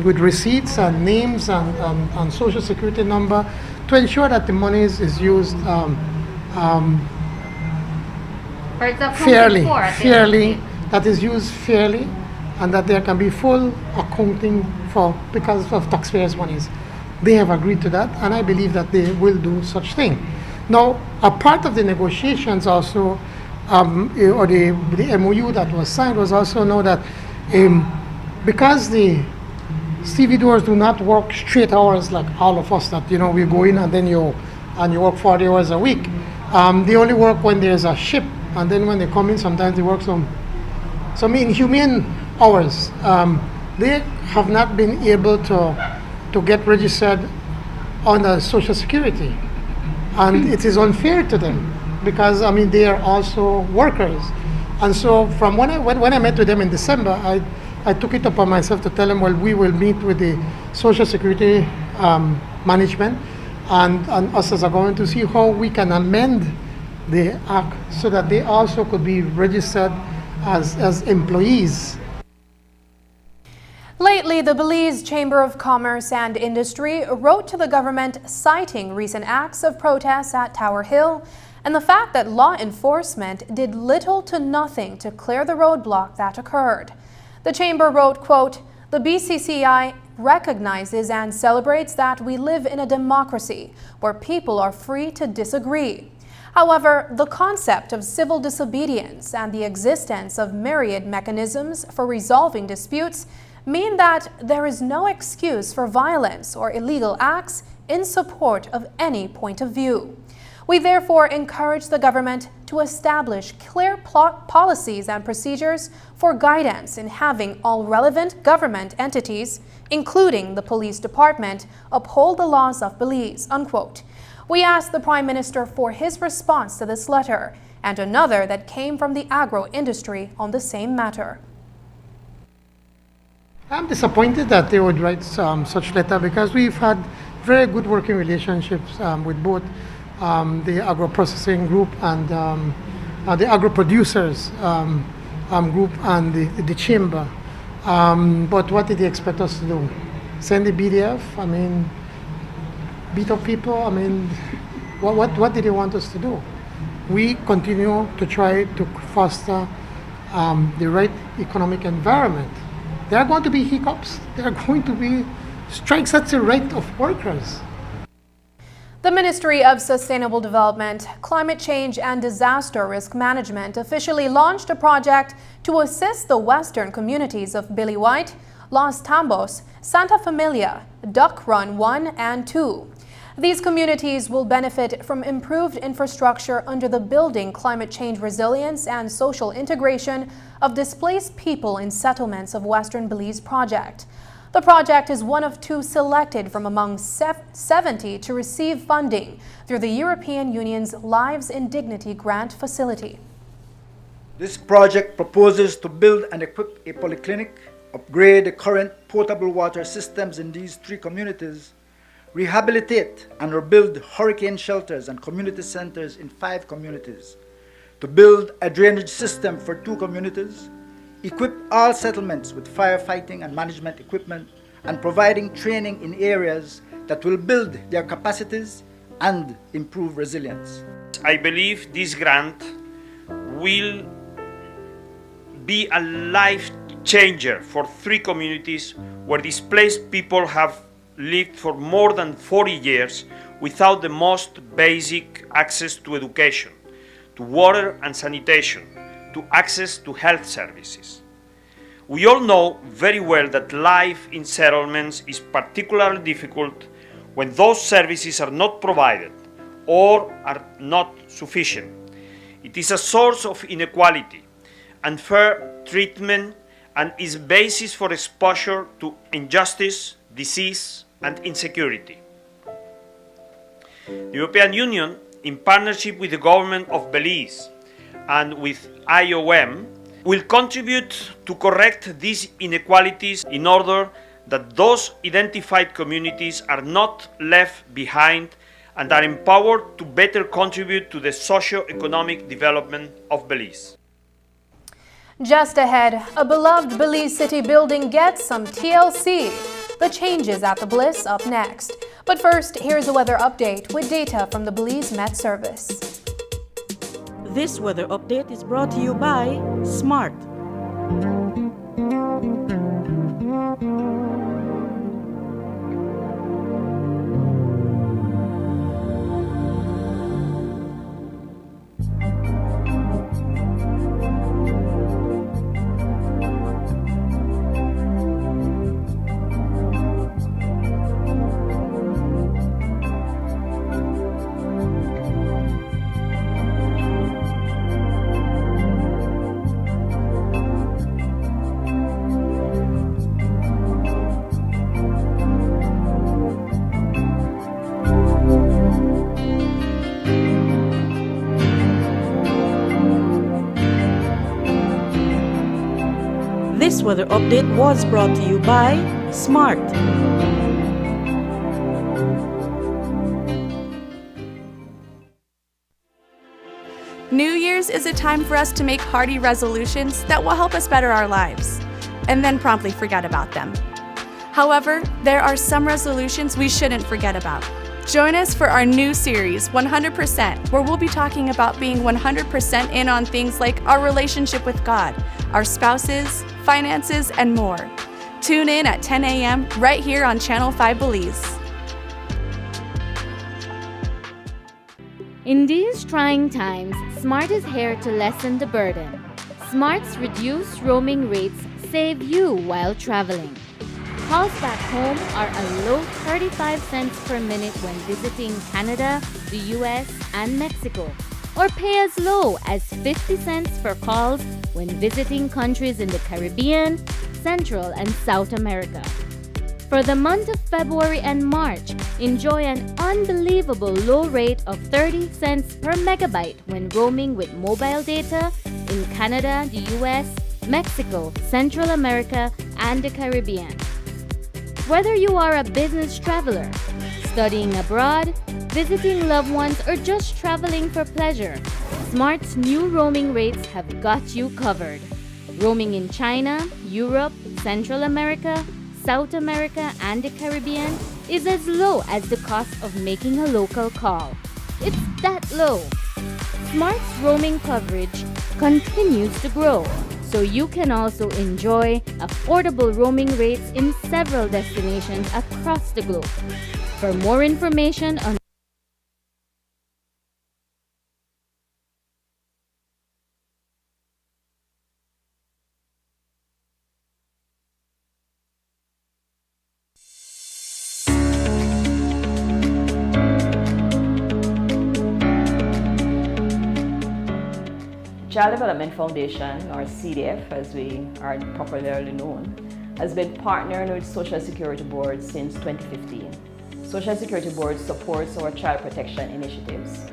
with receipts and names and social security number, to ensure that the money is used fairly, that is used fairly, and that there can be full accounting because of taxpayers' monies. They have agreed to that, and I believe that they will do such thing. Now, a part of the negotiations also, or the MOU that was signed, was also know that because the stevedores do not work straight hours like all of us, that we go in and then you work 40 hours a week. They only work when there's a ship, and then when they come in, sometimes they work some inhumane hours. They have not been able to get registered under Social Security, and it is unfair to them because they are also workers. And so from when I met with them in December, I took it upon myself to tell them, well, we will meet with the Social Security management and us as a government to see how we can amend the act so that they also could be registered as employees. Lately, the Belize Chamber of Commerce and Industry wrote to the government citing recent acts of protest at Tower Hill and the fact that law enforcement did little to nothing to clear the roadblock that occurred. The Chamber wrote, quote, "The BCCI recognizes and celebrates that we live in a democracy where people are free to disagree. However, the concept of civil disobedience and the existence of myriad mechanisms for resolving disputes mean that there is no excuse for violence or illegal acts in support of any point of view. We therefore encourage the government to establish clear policies and procedures for guidance in having all relevant government entities, including the police department, uphold the laws of Belize," unquote. We asked the Prime Minister for his response to this letter and another that came from the agro industry on the same matter. I'm disappointed that they would write such letter because we've had very good working relationships with both the agro-processing group and the agro-producers group and the chamber. But what did they expect us to do? Send the BDF? Beat up people? What did they want us to do? We continue to try to foster the right economic environment. There are going to be hiccups. There are going to be strikes. That's the right of workers. The Ministry of Sustainable Development, Climate Change and Disaster Risk Management officially launched a project to assist the western communities of Billy White, Los Tambos, Santa Familia, Duck Run 1 and 2. These communities will benefit from improved infrastructure under the Building Climate Change Resilience and Social Integration of Displaced People in Settlements of Western Belize project. The project is one of 2 selected from among 70 to receive funding through the European Union's Lives in Dignity grant facility. This project proposes to build and equip a polyclinic, upgrade the current potable water systems in these 3 communities, rehabilitate and rebuild hurricane shelters and community centers in 5 communities, to build a drainage system for 2 communities, equip all settlements with firefighting and management equipment, and providing training in areas that will build their capacities and improve resilience. I believe this grant will be a life changer for 3 communities where displaced people have lived for more than 40 years without the most basic access to education, to water and sanitation, to access to health services. We all know very well that life in settlements is particularly difficult when those services are not provided or are not sufficient. It is a source of inequality, unfair treatment, and is basis for exposure to injustice, disease, and insecurity. The European Union, in partnership with the government of Belize and with IOM, will contribute to correct these inequalities in order that those identified communities are not left behind and are empowered to better contribute to the socio-economic development of Belize. Just ahead, a beloved Belize City building gets some TLC. The changes at the Bliss up next. But first, here's a weather update with data from the Belize Met Service. This weather update is brought to you by SMART. This weather update was brought to you by SMART. New Year's is a time for us to make hearty resolutions that will help us better our lives, and then promptly forget about them. However, there are some resolutions we shouldn't forget about. Join us for our new series, 100%, where we'll be talking about being 100% in on things like our relationship with God, our spouses, finances, and more. Tune in at 10 a.m. right here on Channel 5 Belize. In these trying times, SMART is here to lessen the burden. SMART's reduced roaming rates save you while traveling. Calls back home are a low 35 cents per minute when visiting Canada, the US, and Mexico, or pay as low as 50 cents for calls when visiting countries in the Caribbean, Central, and South America. For the month of February and March, enjoy an unbelievable low rate of 30 cents per megabyte when roaming with mobile data in Canada, the US, Mexico, Central America, and the Caribbean. Whether you are a business traveler, studying abroad, visiting loved ones, or just traveling for pleasure, SMART's new roaming rates have got you covered. Roaming in China, Europe, Central America, South America, and the Caribbean is as low as the cost of making a local call. It's that low. SMART's roaming coverage continues to grow, so you can also enjoy affordable roaming rates in several destinations across the globe. For more information on Child Development Foundation, or CDF as we are popularly known, has been partnering with Social Security Board since 2015. Social Security Board supports our child protection initiatives.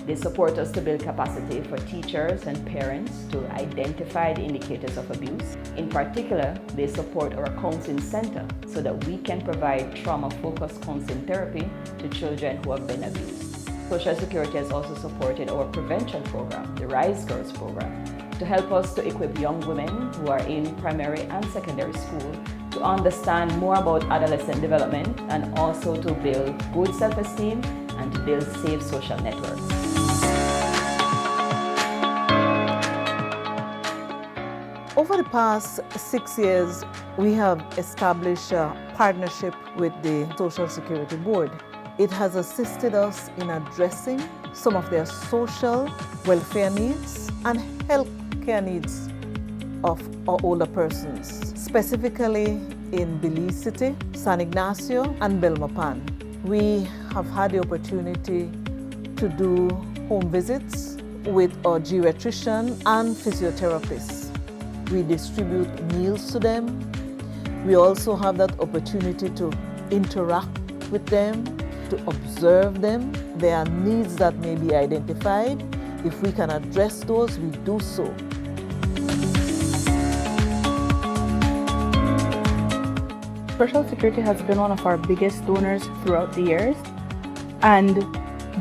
They support us to build capacity for teachers and parents to identify the indicators of abuse. In particular, they support our counseling center so that we can provide trauma-focused counseling therapy to children who have been abused. Social Security has also supported our prevention program, the Rise Girls program, to help us to equip young women who are in primary and secondary school to understand more about adolescent development and also to build good self-esteem and to build safe social networks. Over the past 6 years, we have established a partnership with the Social Security Board. It has assisted us in addressing some of their social welfare needs and health care needs of our older persons, specifically in Belize City, San Ignacio, and Belmopan. We have had the opportunity to do home visits with our geriatrician and physiotherapists. We distribute meals to them. We also have that opportunity to interact with them, to observe them. There are needs that may be identified. If we can address those, we do so. Social Security has been one of our biggest donors throughout the years, and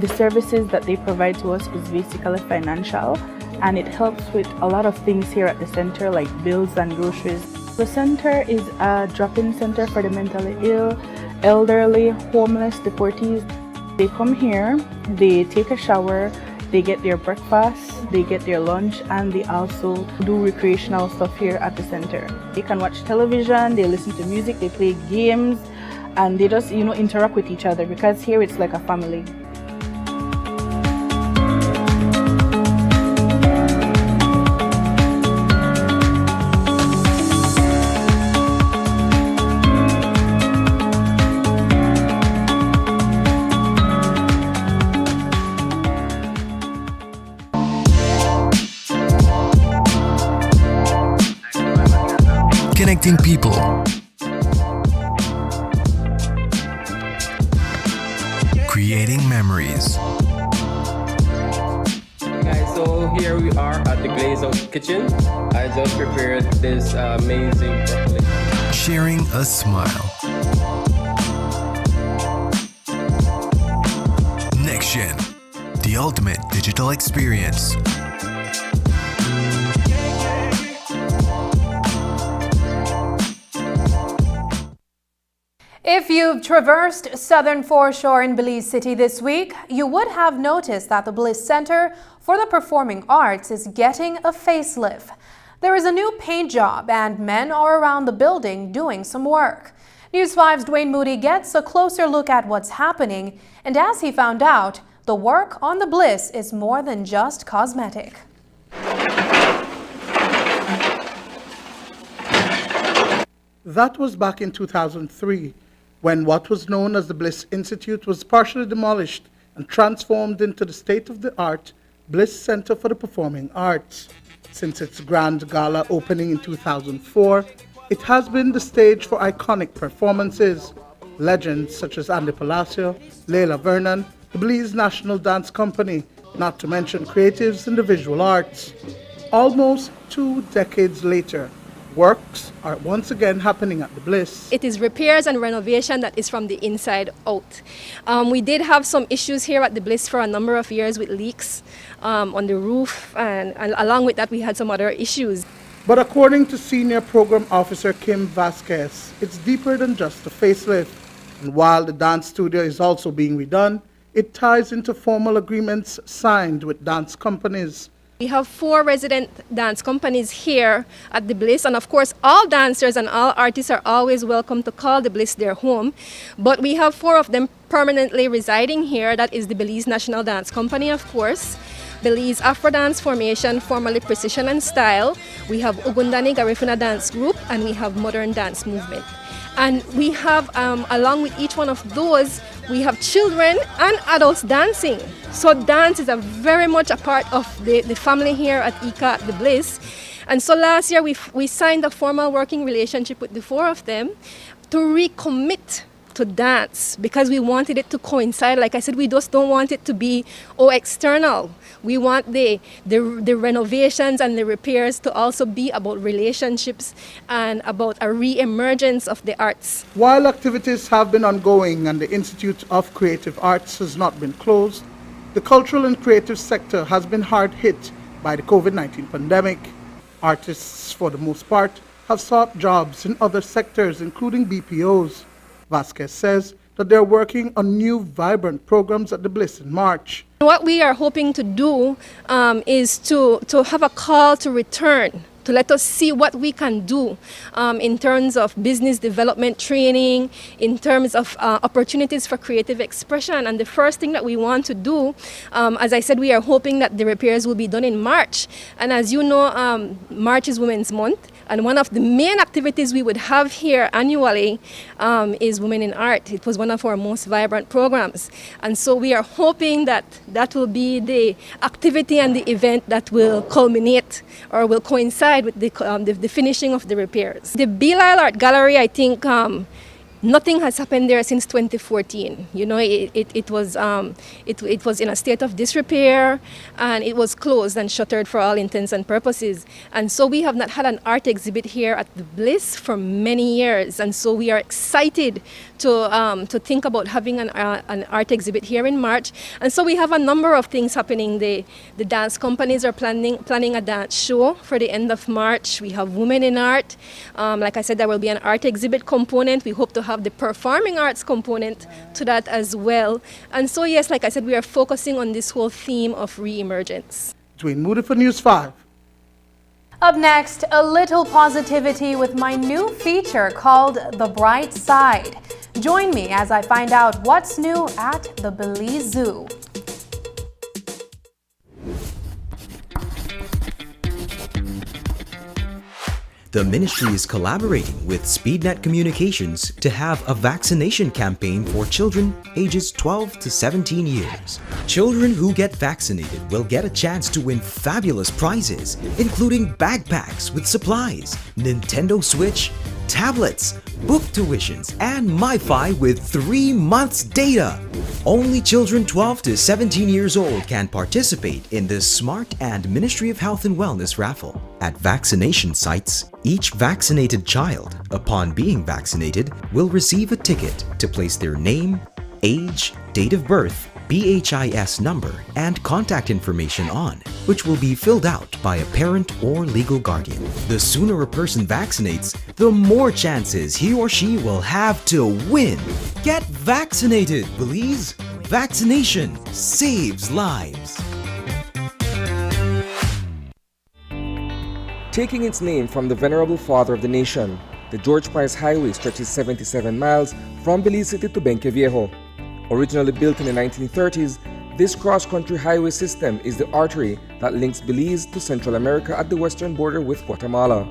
the services that they provide to us is basically financial, and it helps with a lot of things here at the center, like bills and groceries. The center is a drop-in center for the mentally ill, elderly, homeless, deportees. They come here, they take a shower, they get their breakfast, they get their lunch, and they also do recreational stuff here at the center. They can watch television, they listen to music, they play games, and they just, interact with each other, because here it's like a family. Connecting people. Creating memories. Hey guys, so here we are at the Glaze Out Kitchen. I just prepared this amazing broccoli. Sharing a smile. Next Gen, the ultimate digital experience. If you've traversed southern foreshore in Belize City this week, you would have noticed that the Bliss Center for the Performing Arts is getting a facelift. There is a new paint job and men are around the building doing some work. News 5's Dwayne Moody gets a closer look at what's happening, and as he found out, the work on the Bliss is more than just cosmetic. That was back in 2003. When what was known as the Bliss Institute was partially demolished and transformed into the state-of-the-art Bliss Center for the Performing Arts. Since its grand gala opening in 2004, it has been the stage for iconic performances. Legends such as Andy Palacio, Leila Vernon, the Belize National Dance Company, not to mention creatives in the visual arts. Almost 2 decades later, works are once again happening at the Bliss. It is repairs and renovation that is from the inside out. We did have some issues here at the Bliss for a number of years with leaks on the roof, and along with that we had some other issues. But according to Senior Program Officer Kim Vasquez, it's deeper than just a facelift. And while the dance studio is also being redone, it ties into formal agreements signed with dance companies. We have 4 resident dance companies here at the Bliss, and of course all dancers and all artists are always welcome to call the Bliss their home. But we have 4 of them permanently residing here. That is the Belize National Dance Company, of course, Belize Afro Dance Formation, formerly Precision and Style. We have Ugundani Garifuna Dance Group, and we have Modern Dance Movement. And we have, along with each one of those, we have children and adults dancing. So dance is very much a part of the family here at ICA at the Bliss. And so last year we signed a formal working relationship with the 4 of them to recommit to dance, because we wanted it to coincide. Like I said, we just don't want it to be external. We want the renovations and the repairs to also be about relationships and about a re-emergence of the arts. While activities have been ongoing and the Institute of Creative Arts has not been closed, The cultural and creative sector has been hard hit by the COVID-19 pandemic. Artists, for the most part, have sought jobs in other sectors, including BPOs. Vasquez says that they're working on new, vibrant programs at the Bliss in March. What we are hoping to do is to have a call to return, to let us see what we can do in terms of business development training, in terms of opportunities for creative expression. And the first thing that we want to do, as I said, we are hoping that the repairs will be done in March. And as you know, March is Women's Month. And one of the main activities we would have here annually is Women in Art. It was one of our most vibrant programs. And so we are hoping that that will be the activity and the event that will culminate or will coincide with the finishing of the repairs. The Belize Art Gallery, I think, nothing has happened there since 2014. You know, it was in a state of disrepair, and it was closed and shuttered for all intents and purposes. And so we have not had an art exhibit here at the Bliss for many years. And so we are excited to think about having an art exhibit here in March. And so we have a number of things happening. The dance companies are planning a dance show for the end of March. We have Women in Art. Like I said, there will be an art exhibit component. We hope to have the performing arts component to that as well. And so yes, like I said, we are focusing on this whole theme of re-emergence. Dwayne Moody for News 5. Up next, a little positivity with my new feature called The Bright Side. Join me as I find out what's new at the Belize Zoo. The ministry is collaborating with SpeedNet Communications to have a vaccination campaign for children ages 12 to 17 years. Children who get vaccinated will get a chance to win fabulous prizes, including backpacks with supplies, Nintendo Switch, tablets, book tuitions, and MiFi with 3 months data. Only children 12 to 17 years old can participate in this smart and Ministry of Health and Wellness raffle. At vaccination sites, each vaccinated child, upon being vaccinated, will receive a ticket to place their name, age, date of birth, BHIS number, and contact information on, which will be filled out by a parent or legal guardian. The sooner a person vaccinates, the more chances he or she will have to win. Get vaccinated, Belize! Vaccination saves lives. Taking its name from the venerable father of the nation, the George Price Highway stretches 77 miles from Belize City to Benque Viejo. Originally built in the 1930s, this cross-country highway system is the artery that links Belize to Central America at the western border with Guatemala.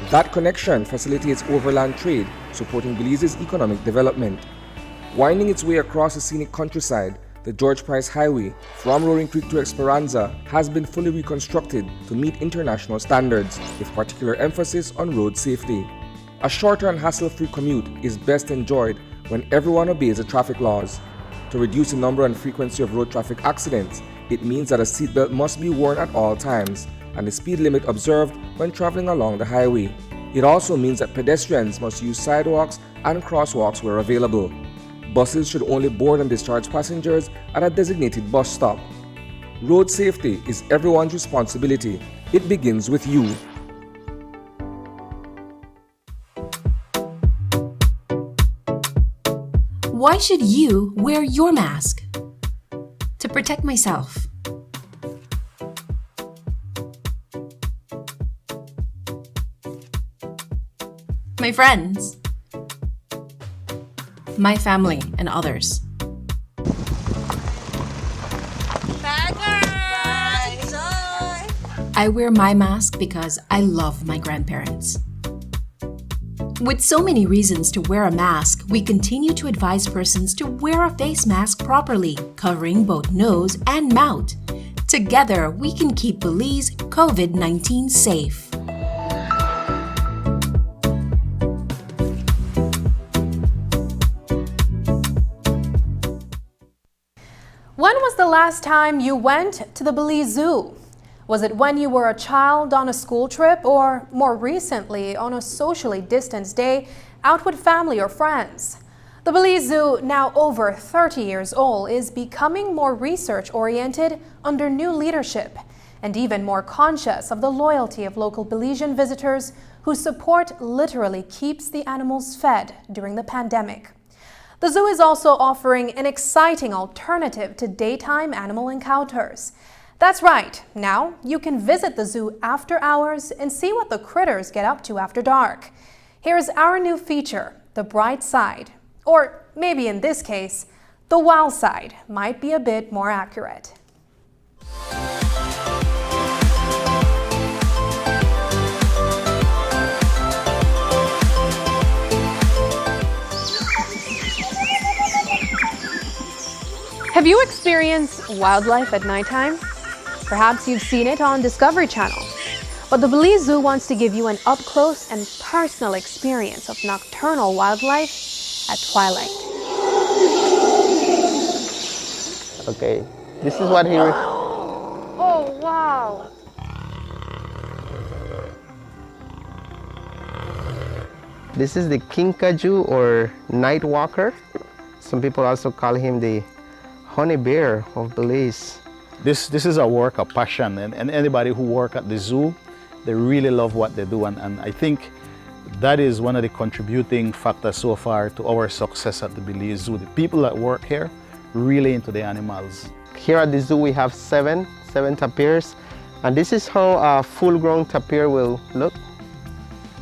That connection facilitates overland trade, supporting Belize's economic development. Winding its way across the scenic countryside, the George Price Highway, from Roaring Creek to Esperanza, has been fully reconstructed to meet international standards, with particular emphasis on road safety. A shorter and hassle-free commute is best enjoyed when everyone obeys the traffic laws. To reduce the number and frequency of road traffic accidents, it means that a seatbelt must be worn at all times and the speed limit observed when traveling along the highway. It also means that pedestrians must use sidewalks and crosswalks where available. Buses should only board and discharge passengers at a designated bus stop. Road safety is everyone's responsibility. It begins with you. Why should you wear your mask? To protect myself. My friends. My family and others. I wear my mask because I love my grandparents. With so many reasons to wear a mask, we continue to advise persons to wear a face mask properly, covering both nose and mouth. Together, we can keep Belize COVID-19 safe. When was the last time you went to the Belize Zoo? Was it when you were a child on a school trip, or more recently on a socially distanced day out with family or friends? The Belize Zoo, now over 30 years old, is becoming more research-oriented under new leadership and even more conscious of the loyalty of local Belizean visitors whose support literally keeps the animals fed during the pandemic. The zoo is also offering an exciting alternative to daytime animal encounters. That's right, now you can visit the zoo after hours and see what the critters get up to after dark. Here's our new feature, The Bright Side. Or maybe in this case, the wild side might be a bit more accurate. Have you experienced wildlife at nighttime? Perhaps you've seen it on Discovery Channel. But the Belize Zoo wants to give you an up-close and personal experience of nocturnal wildlife at twilight. Okay, this is what he... Oh, wow! This is the kinkajou or night walker. Some people also call him the honey bear of Belize. This is a work of passion, and anybody who work at the zoo, they really love what they do, and I think that is one of the contributing factors so far to our success at the Belize Zoo. The people that work here really into the animals. Here at the zoo we have seven tapirs, and this is how a full-grown tapir will look.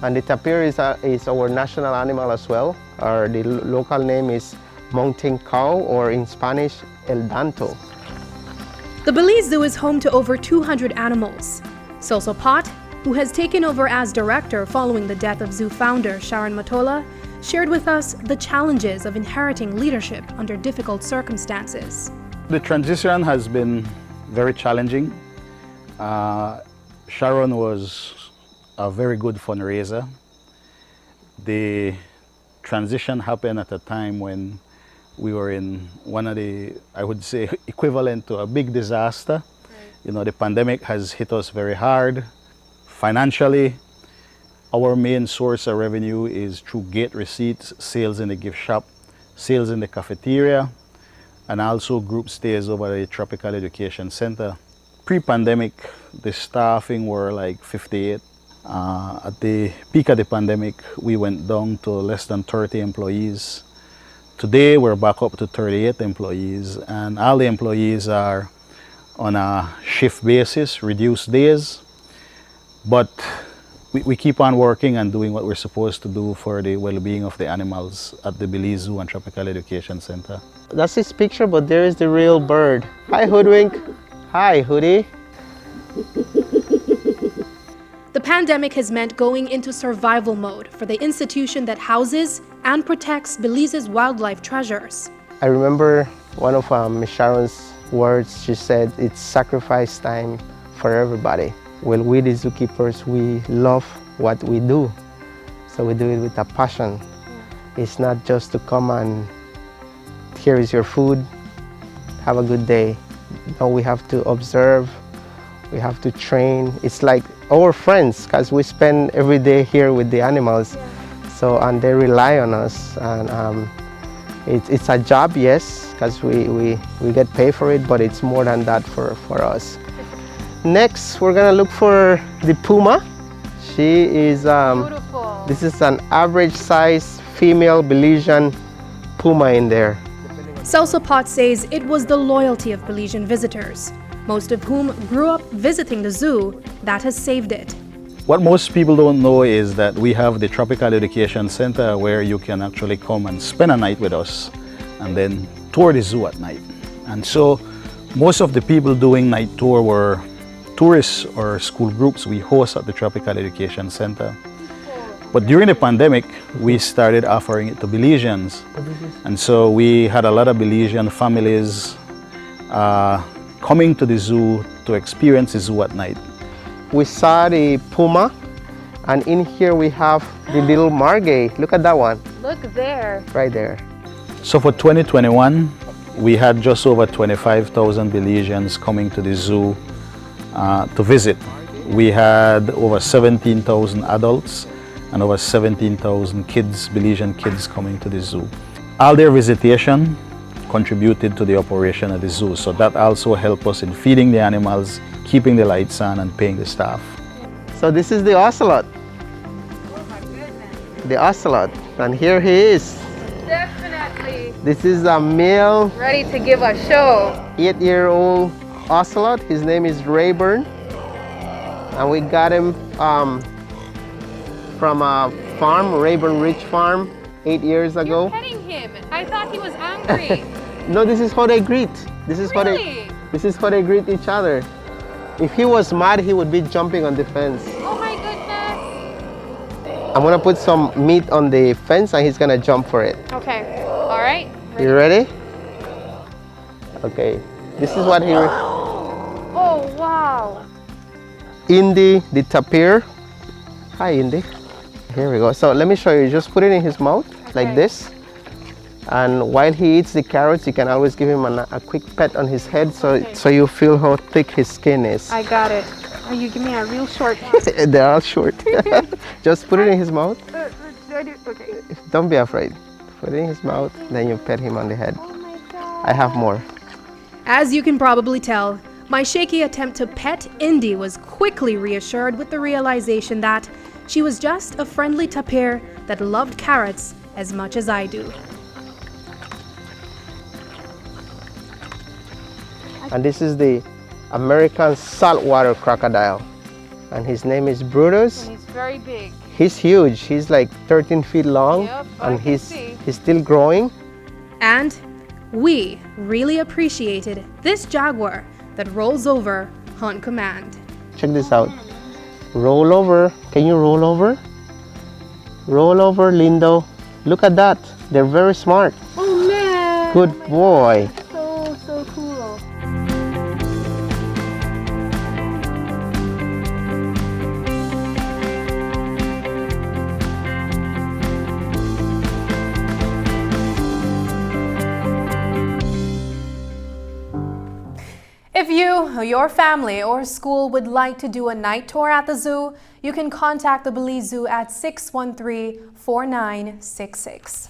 And the tapir is our national animal as well. The local name is mountain cow, or in Spanish, el danto. The Belize Zoo is home to over 200 animals. Soso Pot, who has taken over as director following the death of zoo founder Sharon Matola, shared with us the challenges of inheriting leadership under difficult circumstances. The transition has been very challenging. Sharon was a very good fundraiser. The transition happened at a time when we were in one of the, I would say, equivalent to a big disaster. Right. You know, the pandemic has hit us very hard. Financially, our main source of revenue is through gate receipts, sales in the gift shop, sales in the cafeteria, and also group stays over the Tropical Education Center. Pre-pandemic, the staffing were like 58. At the peak of the pandemic, we went down to less than 30 employees. Today, we're back up to 38 employees, and all the employees are on a shift basis, reduced days. But we keep on working and doing what we're supposed to do for the well-being of the animals at the Belize Zoo and Tropical Education Center. That's his picture, but there is the real bird. Hi, Hoodwink. Hi, Hoodie. The pandemic has meant going into survival mode for the institution that houses and protects Belize's wildlife treasures. I remember one of Ms. Sharon's words. She said, it's sacrifice time for everybody. Well, we the zookeepers, we love what we do. So we do it with a passion. It's not just to come and here is your food, have a good day. No, we have to observe, we have to train. It's like our friends, because we spend every day here with the animals. So, and they rely on us. And it's a job, yes, because we get paid for it, but it's more than that for us. Next, we're gonna look for the puma. She is, this is an average size female Belizean puma in there. Celso Pot says it was the loyalty of Belizean visitors, most of whom grew up visiting the zoo, that has saved it. What most people don't know is that we have the Tropical Education Center where you can actually come and spend a night with us and then tour the zoo at night. And so most of the people doing night tour were tourists or school groups we host at the Tropical Education Center. But during the pandemic, we started offering it to Belizeans. And so we had a lot of Belizean families coming to the zoo to experience the zoo at night. We saw the puma, and in here we have the little margay. Look at that one. Look there. Right there. So for 2021, we had just over 25,000 Belizeans coming to the zoo to visit. We had over 17,000 adults and over 17,000 kids, Belizean kids, coming to the zoo. All their visitation contributed to the operation of the zoo, so that also helped us in feeding the animals, keeping the lights on, and paying the staff. So this is the ocelot. Oh my goodness. The ocelot, and here he is. Definitely. This is a male, Ready to give a show. 8-year-old ocelot. His name is Rayburn, and we got him from a farm, Rayburn Ridge Farm, 8 years ago. You're petting him. I thought he was angry. No, this is how they greet. This is Really? this is how they greet each other. If he was mad, he would be jumping on the fence. Oh my goodness. I'm gonna put some meat on the fence, and he's gonna jump for it. Okay. All right. You ready? Okay. This is what he. Oh wow. Indy the tapir. Hi, Indy. Here we go. So let me show you. Just put it in his mouth like this. And while he eats the carrots, you can always give him a quick pet on his head, so you feel how thick his skin is. I got it. Oh, you give me a real short. They're all short. Just put it in his mouth. Okay. Don't be afraid. Put it in his mouth, then you pet him on the head. I have more. As you can probably tell, my shaky attempt to pet Indy was quickly reassured with the realization that she was just a friendly tapir that loved carrots as much as I do. And this is the American saltwater crocodile. And his name is Brutus. And he's very big. He's huge. He's like 13 feet long. Yep, and he's still growing. And we really appreciated this jaguar that rolls over on command. Check this out. Roll over. Can you roll over? Roll over, Lindo. Look at that. They're very smart. Oh man. Good boy. So cool. If you, your family, or school would like to do a night tour at the zoo, you can contact the Belize Zoo at 613-4966.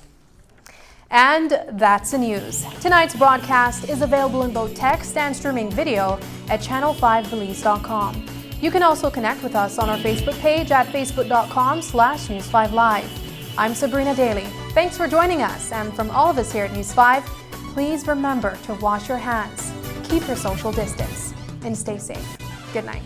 And that's the news. Tonight's broadcast is available in both text and streaming video at channel5belize.com. You can also connect with us on our Facebook page at facebook.com/News5Live. I'm Sabrina Daly. Thanks for joining us, and from all of us here at News 5, please remember to wash your hands, keep your social distance, and stay safe. Good night.